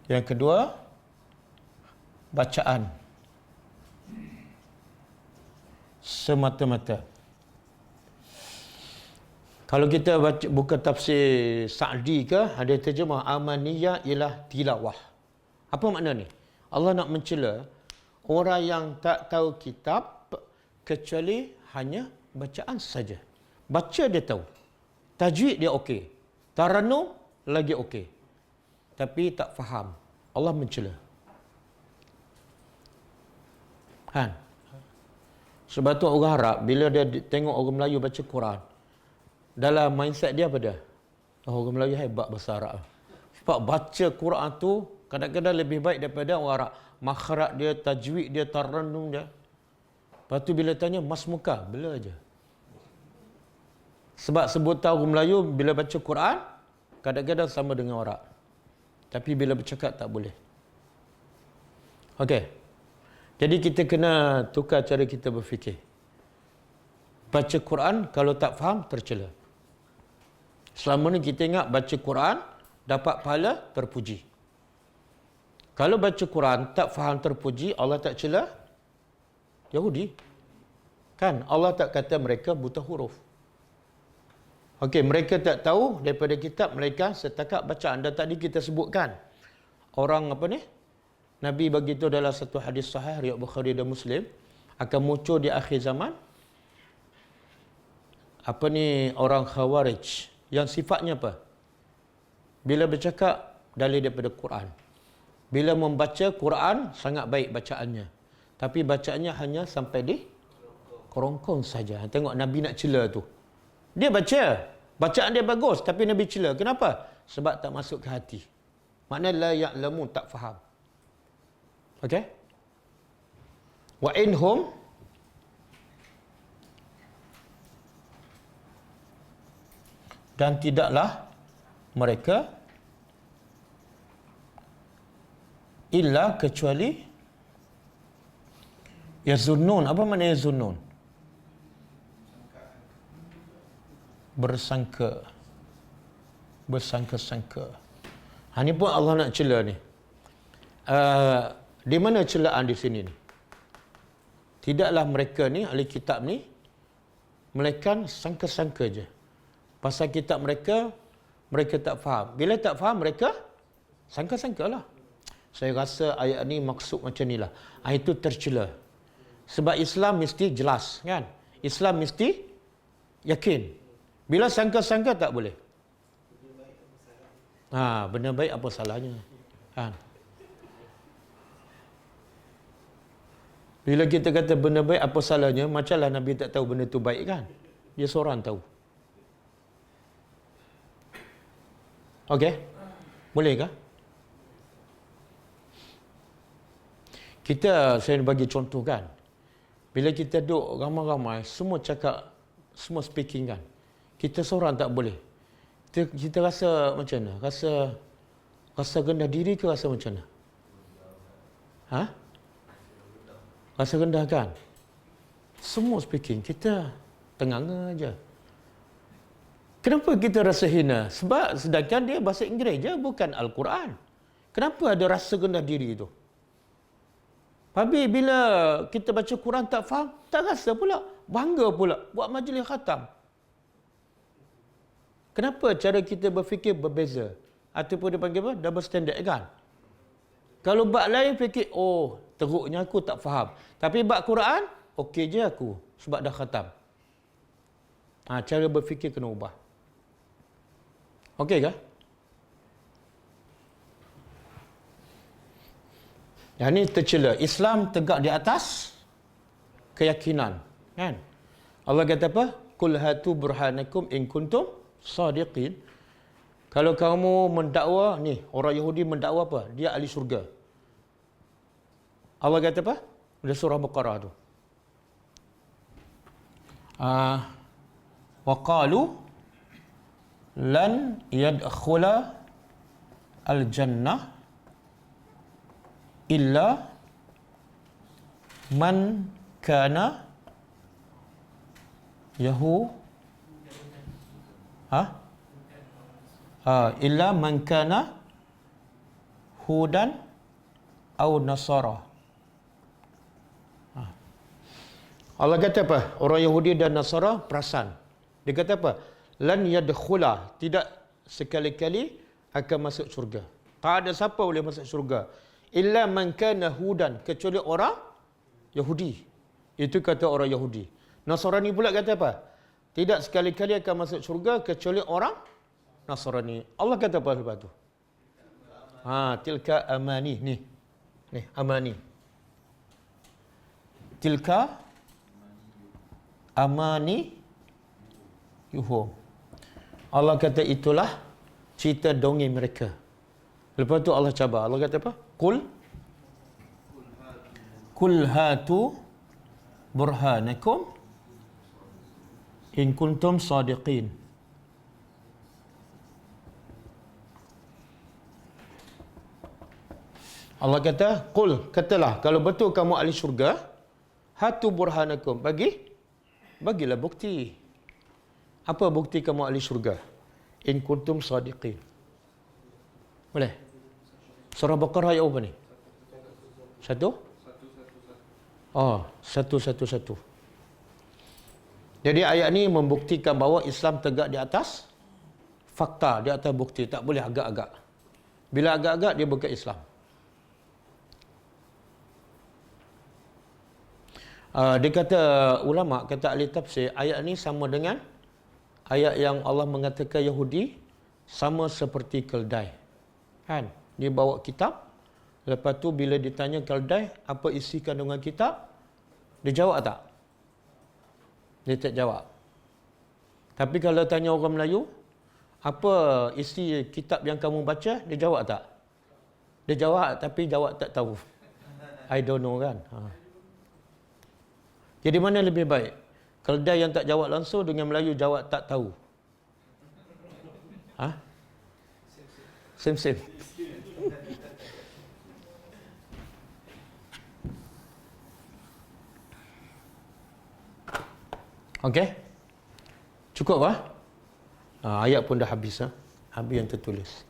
Yang kedua, bacaan. Semata-mata. Kalau kita baca buku tafsir Sa'di ke, ada terjemah amaniyah ialah tilawah. Apa makna ni? Allah nak mencela orang yang tak tahu kitab kecuali hanya bacaan saja. Baca dia tahu. Tajwid dia okey. Tarannum lagi okey. Tapi tak faham. Allah mencela. Kan? Sebab tu orang Arab bila dia tengok orang Melayu baca Quran, dalam mindset dia apa dia? Orang Melayu hebat bahasa Arab. Sebab baca Quran tu kadang-kadang lebih baik daripada orang Arab. Makhraj dia, tajwid dia, tarannum dia. Lepas tu bila tanya mas muka, bela je. Sebab sebutan orang Melayu bila baca Quran kadang-kadang sama dengan orang Arab. Tapi bila bercakap tak boleh. Okey. Jadi kita kena tukar cara kita berfikir. Baca Quran kalau tak faham tercela. Selama ni kita ingat baca Quran dapat pahala terpuji. Kalau baca Quran tak faham terpuji, Allah tak cela Yahudi. Kan Allah tak kata mereka buta huruf. Okey, mereka tak tahu daripada kitab mereka setakat bacaan. Dan tadi kita sebutkan orang apa ni? Nabi bagi tahu dalam satu hadis sahih riwayat Bukhari dan Muslim akan muncul di akhir zaman apa ni orang Khawarij yang sifatnya apa? Bila bercakap dalil daripada Quran. Bila membaca Quran sangat baik bacaannya. Tapi bacaannya hanya sampai di kerongkong saja. Tengok Nabi nak cela tu. Dia baca, bacaan dia bagus tapi Nabi cela. Kenapa? Sebab tak masuk ke hati. Makna la ya'lamun, tak faham. Okey? Wa inhum dan tidaklah mereka illa kecuali yazunnun. Apa makna yazunnun? Bersangka-sangka. Ini pun Allah nak cela ni. Di mana celaan di sini ni? Tidaklah mereka ni, ahli kitab ni, melainkan sangka-sangka je. Pasal kitab mereka, mereka tak faham. Bila tak faham, mereka sangka-sangka lah. Saya rasa ayat ni maksud macam ni lah. Itu tercela. Sebab Islam mesti jelas, kan? Islam mesti yakin. Bila sangka-sangka tak boleh. Benda baik apa salahnya? Kan? Bila kita kata benda baik apa salahnya, macamlah Nabi tak tahu benda tu baik, kan? Dia seorang tahu. Okey? Boleh ke? Saya bagi contoh, kan? Bila kita duduk ramai-ramai, semua cakap, semua speaking, kan? Kita seorang tak boleh. Kita rasa macam mana? Rasa rendah diri ke rasa macam mana? Rasa rendah, kan? Semua speaking, kita tenganga aja. Kenapa kita rasa hina? Sebab sedangkan dia bahasa Inggeris je, bukan Al-Quran. Kenapa ada rasa rendah diri itu? Habis bila kita baca Quran tak faham, tak rasa pula. Bangga pula buat majlis khatam. Kenapa cara kita berfikir berbeza? Ataupun dia panggil apa? Double standard, kan? Kalau bab lain fikir, teruknya aku tak faham. Tapi bab Quran, okey je aku. Sebab dah khatam. Cara berfikir kena ubah. Okey ke? Yang ini tercela. Islam tegak di atas keyakinan. Kan? Allah kata apa? Qul hatu burhanakum in kuntum sadiqin. Kalau kamu mendakwa, ni orang Yahudi mendakwa apa? Dia ahli syurga. Allah kata apa? Dalam surah Baqarah tu. Wa qalu lan yadkhula al-jannah illa man kana illa man kana hudan au nasara. Allah kata apa? Orang Yahudi dan Nasara perasan. Dia kata apa? Lan yadkhula, tidak sekali-kali akan masuk syurga. Tak ada siapa boleh masuk syurga illa man kana hudan, kecuali orang Yahudi. Itu kata orang Yahudi. Nasrani pula kata apa? Tidak sekali-kali akan masuk syurga kecuali orang Nasrani. Allah kata apa lepas tu? Tilka amani. Ni amani. Tilka amani yuhum. Allah kata itulah cerita dongeng mereka. Lepas tu Allah cabar. Allah kata apa? Kul hatu burhanakum in kuntum sadiqin. Allah kata, qul, katalah kalau betul kamu ahli syurga, hatu burhanakum, bagilah bukti. Apa bukti kamu ahli syurga? In kuntum sadiqin. Boleh? Surah Baqarah ayat apa ni? Satu? Satu. Jadi ayat ni membuktikan bahawa Islam tegak di atas fakta, di atas bukti. Tak boleh agak-agak. Bila agak-agak, dia bukan Islam. Dia kata, ulama' kata ahli tafsir, ayat ni sama dengan ayat yang Allah mengatakan Yahudi sama seperti keldai. Kan? Dia bawa kitab, lepas tu bila ditanya keldai, apa isi kandungan kitab? Dia jawab tak? Dia tak jawab. Tapi kalau tanya orang Melayu, apa isi kitab yang kamu baca? Dia jawab tak? Dia jawab, tapi jawab tak tahu. I don't know kan? Jadi mana lebih baik? Keldai yang tak jawab langsung dengan Melayu jawab tak tahu. Same. Okey? Cukup lah? Ayat pun dah habis. Habis yang tertulis.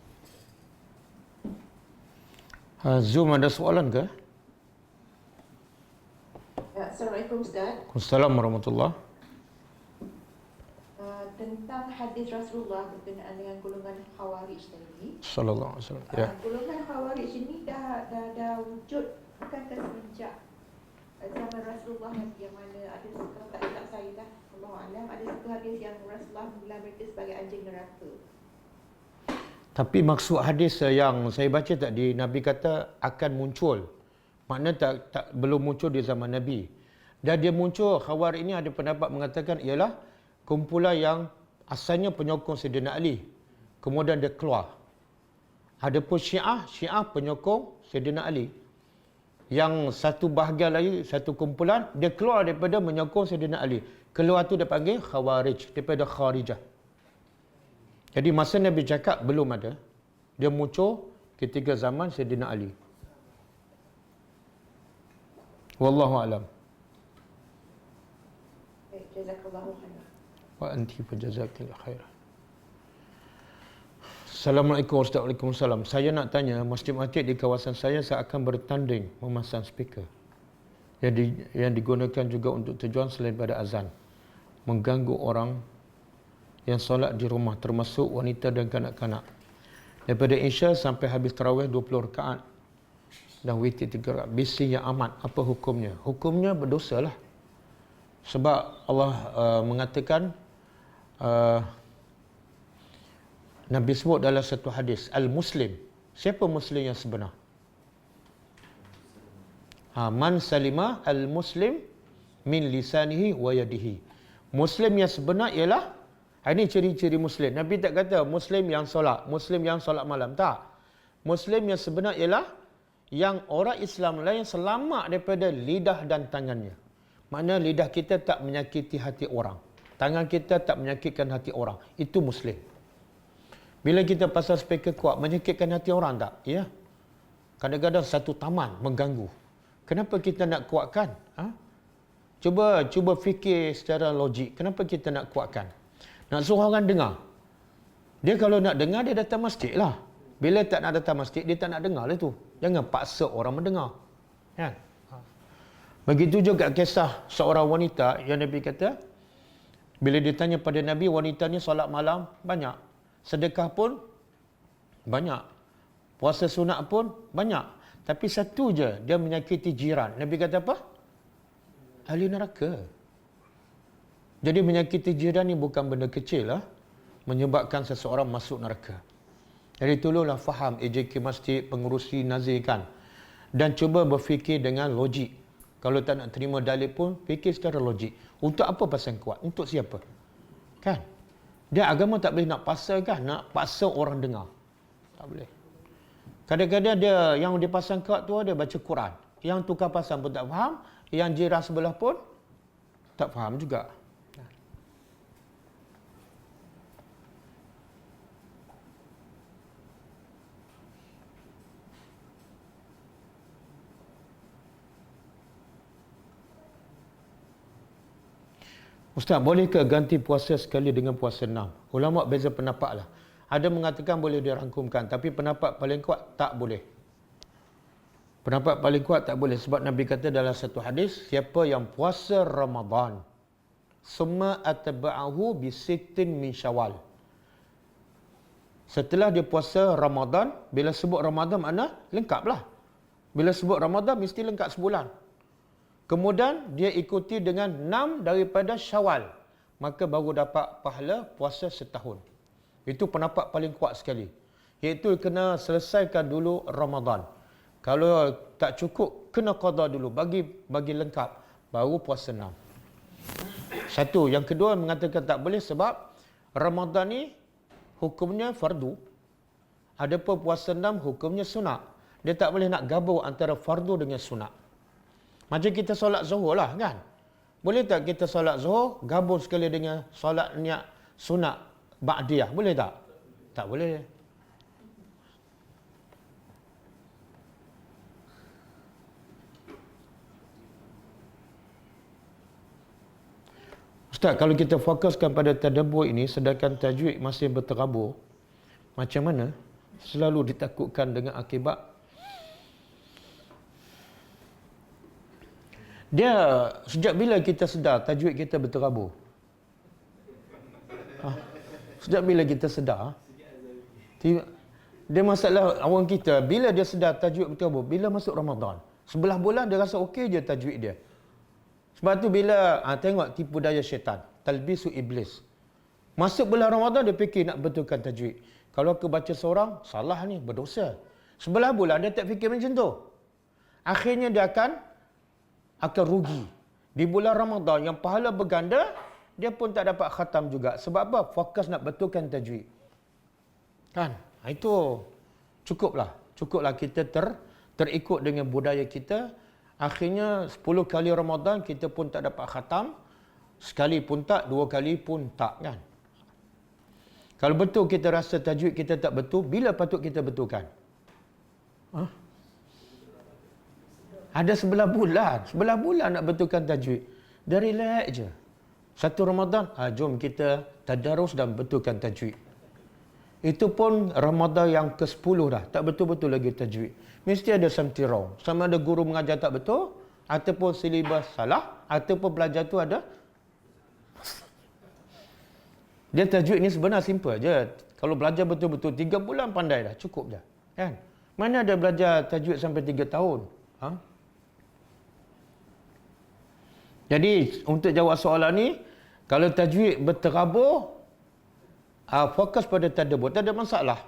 Zoom ada soalan ke? Assalamualaikum Ustaz. Assalamualaikum warahmatullahi. Tentang hadis Rasulullah berkenaan dengan golongan Khawarij tadi. Sallallahu alaihi wasallam. Ya. Golongan Khawarij ini dah wujud bukankah semenjak zaman Rasulullah yang mana ada kalau tak saya dah Allahu a'lam, ada satu hadis yang Rasulullah menggelar mereka sebagai anjing neraka. Tapi maksud hadis yang saya baca tadi, Nabi kata akan muncul. Maknanya belum muncul di zaman Nabi. Dan dia muncul, Khawarij ini ada pendapat mengatakan ialah kumpulan yang asalnya penyokong Sayyidina Ali. Kemudian dia keluar. Adapun Syiah penyokong Sayyidina Ali. Yang satu bahagian lagi, satu kumpulan, dia keluar daripada menyokong Sayyidina Ali. Keluar tu dia panggil Khawarij, daripada Kharijah. Jadi masa Nabi cakap belum ada. Dia muncul ketika zaman Sayyidina Ali. Wallahu a'lam. Baik, jazakallahu khairan. Wa anti fajazakallahu khairan. Assalamualaikum warahmatullahi wabarakatuh. Saya nak tanya, masjid-masjid di kawasan saya akan bertanding memasang speaker yang digunakan juga untuk tujuan selain pada azan, mengganggu orang yang solat di rumah termasuk wanita dan kanak-kanak. Daripada Isya sampai habis tarawih 20 rakaat dan witir 3 rakaat. Bising yang amat, apa hukumnya? Hukumnya berdosa lah. Sebab Allah mengatakan, Nabi sebut dalam satu hadis, Al-Muslim. Siapa Muslim yang sebenar? Man salima al-Muslim min lisanihi wa yadihi. Muslim yang sebenar ialah, ini ciri-ciri Muslim. Nabi tak kata Muslim yang solat, Muslim yang solat malam. Tak. Muslim yang sebenar ialah yang orang Islam lain selamat daripada lidah dan tangannya. Maknanya lidah kita tak menyakiti hati orang, tangan kita tak menyakitkan hati orang. Itu Muslim. Bila kita pasang speaker kuat, menyakitkan hati orang tak? Ya. Kadang-kadang satu taman mengganggu. Kenapa kita nak kuatkan? Cuba fikir secara logik. Kenapa kita nak kuatkan? Nak suruh orang dengar. Dia kalau nak dengar, dia datang masjid lah. Bila tak nak datang masjid, dia tak nak dengar lah tu. Jangan paksa orang mendengar. Kan? Begitu juga kisah seorang wanita yang Nabi kata, bila ditanya pada Nabi, wanita ni solat malam banyak. Sedekah pun banyak. Puasa sunat pun banyak. Tapi satu je, dia menyakiti jiran. Nabi kata apa? Ahli neraka. Jadi menyakiti jiran ni bukan benda kecil lah. Menyebabkan seseorang masuk neraka. Jadi tolonglah faham AJK masjid, pengurusi nazirkan. Dan cuba berfikir dengan logik. Kalau tak nak terima dalil pun, fikir secara logik. Untuk apa pasang kuat? Untuk siapa? Kan? Dia agama tak boleh nak paksa kan? Nak paksa orang dengar. Tak boleh. Kadang-kadang dia yang dipasang kuat tu dia baca Quran. Yang tukar pasang pun tak faham. Yang jiran sebelah pun tak faham juga. Ustaz, bolehkah ganti puasa sekali dengan puasa 6? Ulama beza pendapat lah. Ada mengatakan boleh dirangkumkan, tapi pendapat paling kuat tak boleh. Pendapat paling kuat tak boleh sebab Nabi kata dalam satu hadis, siapa yang puasa Ramadan, summa atba'ahu bisittin min Syawal. Setelah dia puasa Ramadan, bila sebut Ramadan makna lengkaplah. Bila sebut Ramadan mesti lengkap sebulan. Kemudian dia ikuti dengan 6 daripada Syawal. Maka baru dapat pahala puasa setahun. Itu pendapat paling kuat sekali. Iaitu kena selesaikan dulu Ramadan. Kalau tak cukup, kena qada dulu. Bagi lengkap. Baru puasa 6. Satu. Yang kedua mengatakan tak boleh sebab Ramadan ni hukumnya fardu. Adapun puasa 6 hukumnya sunat. Dia tak boleh nak gabung antara fardu dengan sunat. Macam kita solat zuhur lah kan. Boleh tak kita solat zuhur gabung sekali dengan solat niat sunat ba'diyah? Boleh tak? Tak boleh. Ustaz, kalau kita fokuskan pada tadabbur ini sedangkan tajwid masih berterabur, macam mana? Selalu ditakutkan dengan akibat dia sejak bila kita sedar tajwid kita berterabur? Sejak bila kita sedar? Dia masalah awam kita, bila dia sedar tajwid berterabur? Bila masuk Ramadan. Sebelah bulan dia rasa okey je tajwid dia. Sebab tu bila tengok tipu daya syaitan, talbisu iblis. Masuk bulan Ramadan dia fikir nak betulkan tajwid. Kalau aku baca seorang, salah ni, berdosa. Sebelah bulan dia tak fikir macam tu. Akhirnya dia akan rugi. Di bulan Ramadan yang pahala berganda, dia pun tak dapat khatam juga. Sebab apa? Fokus nak betulkan tajwid. Kan? Itu cukuplah. Cukuplah kita terikut dengan budaya kita. Akhirnya 10 kali Ramadan kita pun tak dapat khatam. Sekali pun tak, 2 kali pun tak kan. Kalau betul kita rasa tajwid kita tak betul, bila patut kita betulkan? Ada sebelah bulan nak betulkan tajwid. Dia relax je. Satu Ramadan, jom kita tadarus dan betulkan tajwid. Itu pun Ramadan yang ke-10 dah. Tak betul-betul lagi tajwid. Mesti ada something wrong. Sama ada guru mengajar tak betul, ataupun silibus salah, ataupun belajar tu ada. Dia tajwid ni sebenarnya simple je. Kalau belajar betul-betul 3 bulan pandai dah. Cukup dah. Kan? Mana ada belajar tajwid sampai 3 tahun? Jadi untuk jawab soalan ni, kalau tajwid berterabur, fokus pada tadabbur, tak ada masalah.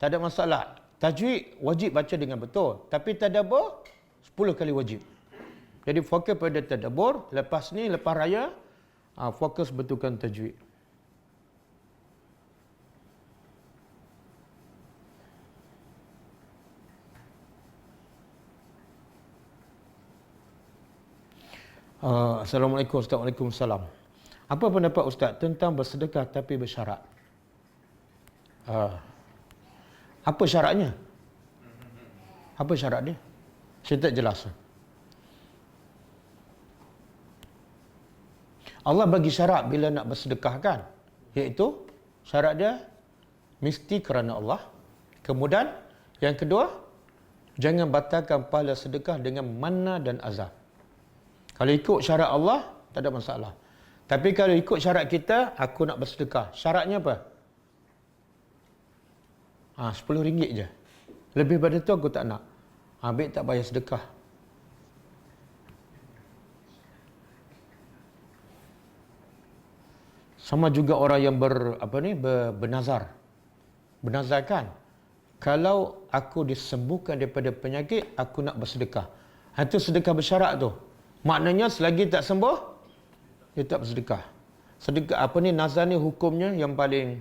Tak ada masalah. Tajwid wajib baca dengan betul, tapi tadabbur 10 kali wajib. Jadi fokus pada tadabbur, lepas raya fokus betulkan tajwid. Assalamualaikum, Waalaikumsalam. Apa pendapat Ustaz tentang bersedekah tapi bersyarat? Apa syaratnya? Apa syarat dia? Saya tak jelas. Allah bagi syarat bila nak bersedekah kan, iaitu syarat dia mesti kerana Allah. Kemudian yang kedua, jangan batalkan pahala sedekah dengan manna dan azab. Kalau ikut syarat Allah, tak ada masalah. Tapi kalau ikut syarat kita, aku nak bersedekah. Syaratnya apa? RM10 je. Lebih pada tu aku tak nak. Baik, tak bayar sedekah. Sama juga orang yang bernazar. Bernazarkan, kalau aku disembuhkan daripada penyakit, aku nak bersedekah. Itu sedekah bersyarat tu. Maknanya selagi tak sembuh, dia tak bersedekah. Sedekah nazar ni hukumnya yang paling,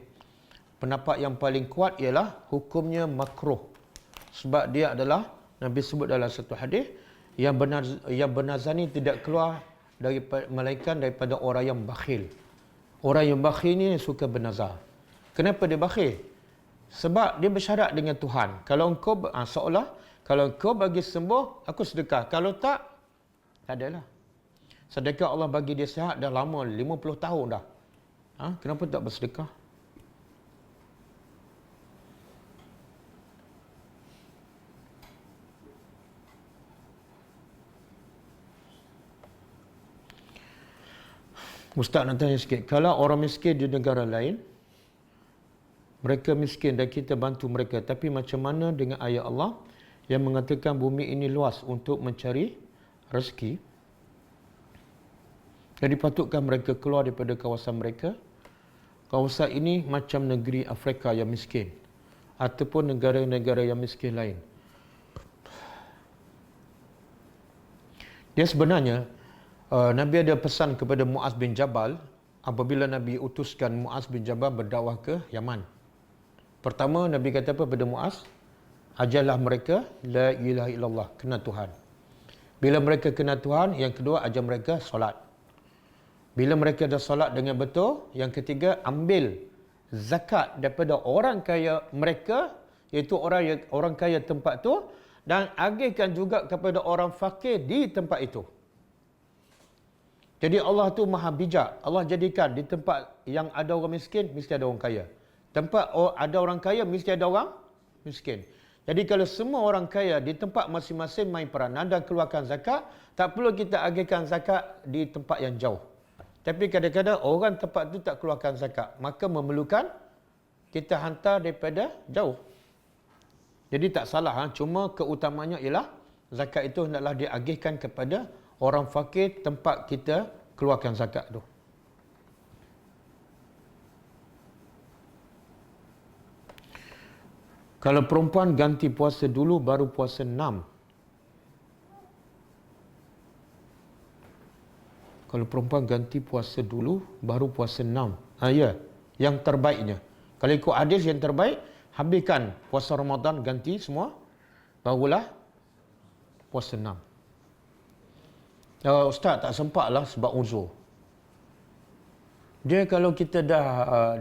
pendapat yang paling kuat ialah hukumnya makruh. Sebab dia adalah, Nabi sebut dalam satu hadis, yang bernazar ni tidak keluar melainkan daripada orang yang bakhil. Orang yang bakhil ni suka bernazar. Kenapa dia bakhil? Sebab dia bersyarat dengan Tuhan. Kalau engkau seolah kalau engkau bagi sembuh, aku sedekah. Kalau tak adalah. Sedekah Allah bagi dia sihat dah lama, 50 tahun dah. Kenapa tak bersedekah? Ustaz nak tanya sikit. Kalau orang miskin di negara lain, mereka miskin dan kita bantu mereka, tapi macam mana dengan ayat Allah yang mengatakan bumi ini luas untuk mencari rezeki? Jadi patutkah mereka keluar daripada kawasan mereka? Kawasan ini macam negeri Afrika yang miskin ataupun negara-negara yang miskin lain. Dia sebenarnya Nabi ada pesan kepada Muaz bin Jabal apabila Nabi utuskan Muaz bin Jabal berdakwah ke Yaman. Pertama, Nabi kata apa pada Muaz? Ajarlah mereka la ilaha illallah, kenal Tuhan. Bila mereka kenal Tuhan, yang kedua ajar mereka solat. Bila mereka dah solat dengan betul, yang ketiga ambil zakat daripada orang kaya mereka, iaitu orang kaya tempat tu, dan agihkan juga kepada orang fakir di tempat itu. Jadi Allah tu maha bijak. Allah jadikan di tempat yang ada orang miskin, mesti ada orang kaya. Tempat ada orang kaya, mesti ada orang miskin. Jadi kalau semua orang kaya di tempat masing-masing main peranan dan keluarkan zakat, tak perlu kita agihkan zakat di tempat yang jauh. Tapi kadang-kadang orang tempat tu tak keluarkan zakat, maka memerlukan kita hantar daripada jauh. Jadi tak salah, cuma keutamanya ialah zakat itu hendaklah diagihkan kepada orang fakir tempat kita keluarkan zakat tu. Kalau perempuan ganti puasa dulu baru puasa 6. Kalau perempuan ganti puasa dulu baru puasa 6. Ya, yang terbaiknya. Kalau ikut hadis yang terbaik, habiskan puasa Ramadan ganti semua, barulah puasa 6. Ustaz tak sempatlah sebab uzur. Dia kalau kita dah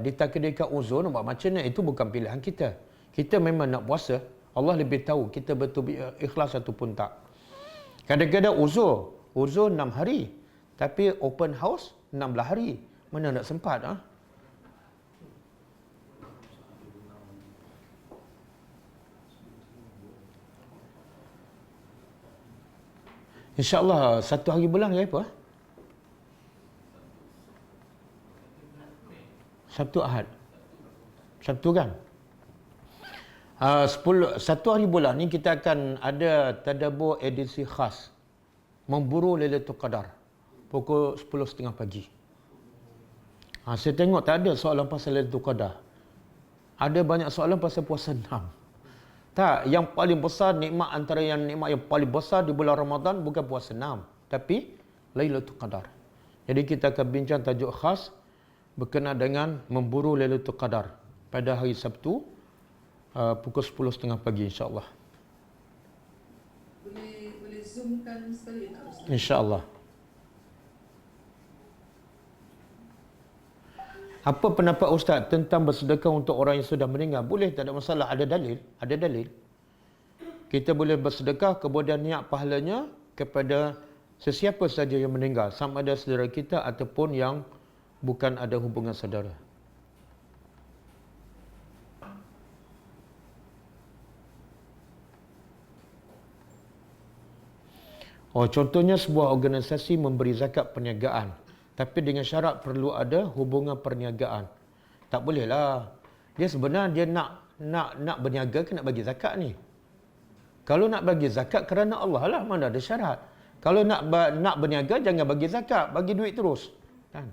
ditakdirkan uzur, nak buat macam mana? Itu bukan pilihan kita. Kita memang nak puasa, Allah lebih tahu kita betul ikhlas ataupun tak. Kadang-kadang uzur 6 hari. Tapi open house 16 hari. Mana nak sempat? InsyaAllah 1 hari bulan hari apa? Sabtu Ahad. Sabtu kan? 1 hari bulan ni kita akan ada tadabbur edisi khas. Memburu Lailatul Qadar. Pukul 10.30 pagi. Saya tengok tak ada soalan pasal Lailatul Qadar. Ada banyak soalan pasal puasa 6. Tak, yang paling besar nikmat antara nikmat yang paling besar di bulan Ramadan bukan puasa 6, tapi Lailatul Qadar. Jadi kita akan bincang tajuk khas berkenaan dengan memburu Lailatul Qadar pada hari Sabtu pukul 10.30 pagi insya-Allah. Boleh zoomkan sekali tak Ustaz? Insya-Allah. Apa pendapat Ustaz tentang bersedekah untuk orang yang sudah meninggal? Boleh, tak ada masalah. Ada dalil. Ada dalil. Kita boleh bersedekah kemudian niat pahalanya kepada sesiapa saja yang meninggal, sama ada saudara kita ataupun yang bukan ada hubungan saudara. Contohnya sebuah organisasi memberi zakat perniagaan, tapi dengan syarat perlu ada hubungan perniagaan. Tak bolehlah. Dia sebenarnya nak berniaga ke nak bagi zakat ni? Kalau nak bagi zakat kerana Allah lah, mana ada syarat. Kalau nak berniaga jangan bagi zakat, bagi duit terus. Kan?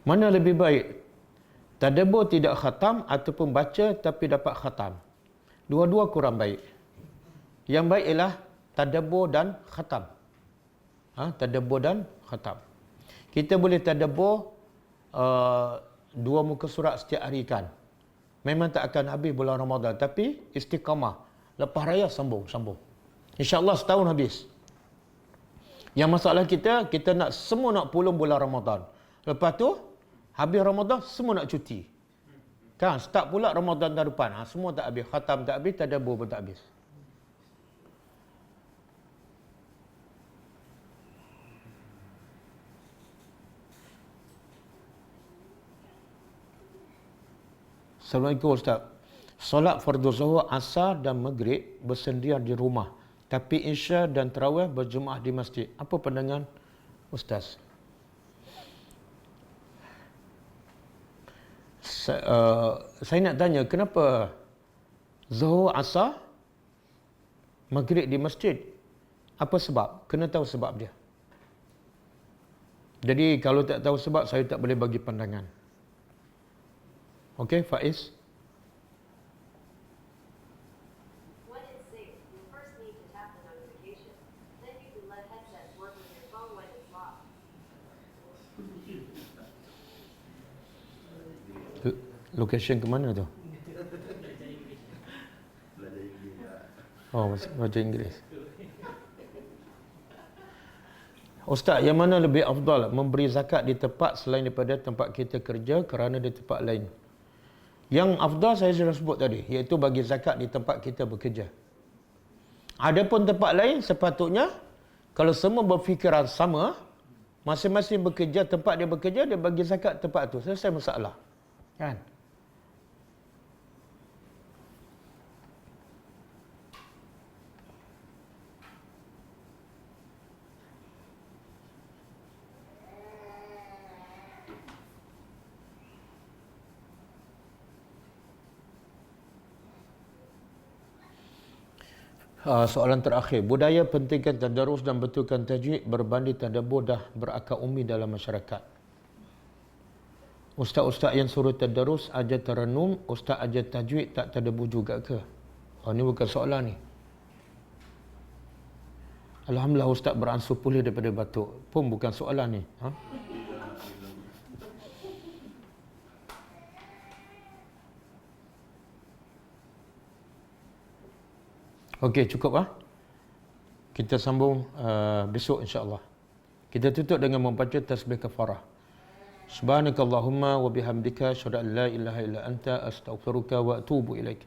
Mana lebih baik? Tadabbur tidak khatam ataupun baca tapi dapat khatam? Dua-dua kurang baik. Yang baik ialah tadabbur dan khatam. Tadabbur dan khatam. Kita boleh tadabbur 2 muka surat setiap hari kan. Memang tak akan habis bulan Ramadan, tapi istiqamah. Lepas raya sambung. InsyaAllah setahun habis. Yang masalah kita nak semua nak pulung bulan Ramadan. Lepas tu habis Ramadan semua nak cuti. Kan, start pula Ramadan tahun depan. Semua tak habis, khatam tak habis, tadabbur pun tak habis. Assalamualaikum Ustaz. Solat fardu zuhur, asar dan maghrib bersendirian di rumah, tapi isya dan tarawih berjemaah di masjid. Apa pandangan Ustaz? Saya nak tanya, kenapa zuhur, asar, maghrib di masjid? Apa sebab? Kena tahu sebab dia. Jadi kalau tak tahu sebab, saya tak boleh bagi pandangan. Okey, Faiz. When it's safe, you first need to tap the notification. Then you can let headsets work with your phone when it's locked. Location ke mana tu? Belajar Inggeris. Ustaz, yang mana lebih afdal, memberi zakat di tempat selain daripada tempat kita kerja kerana di tempat lain? Yang afdal saya sudah sebut tadi, iaitu bagi zakat di tempat kita bekerja. Adapun tempat lain, sepatutnya kalau semua berfikiran sama, masing-masing bekerja, tempat dia bekerja, dia bagi zakat tempat tu. Selesai masalah. Kan? Soalan terakhir, budaya pentingkan tadarus dan betulkan tajwid berbanding tadabbur dah berakar ummi dalam masyarakat. Ustaz-ustaz yang suruh tadarus ajar taranum, ustaz ajar tajwid tak tadabbur juga ke? Ini bukan soalan ni. Alhamdulillah ustaz beransur pulih daripada batuk. Pun bukan soalan ni. Okey, cukup Kita sambung besok insya-Allah. Kita tutup dengan membaca tasbih kafarah. Subhanakallahumma wa bihamdika asyhadu an la ilaha illa anta astaghfiruka wa atubu ilaik.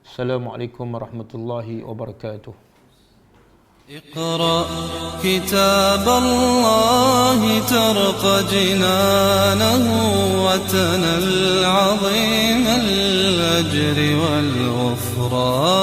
Assalamualaikum warahmatullahi wabarakatuh. اقرأ كتاب الله ترق جنانه وتنل عظيم الأجر والغفران.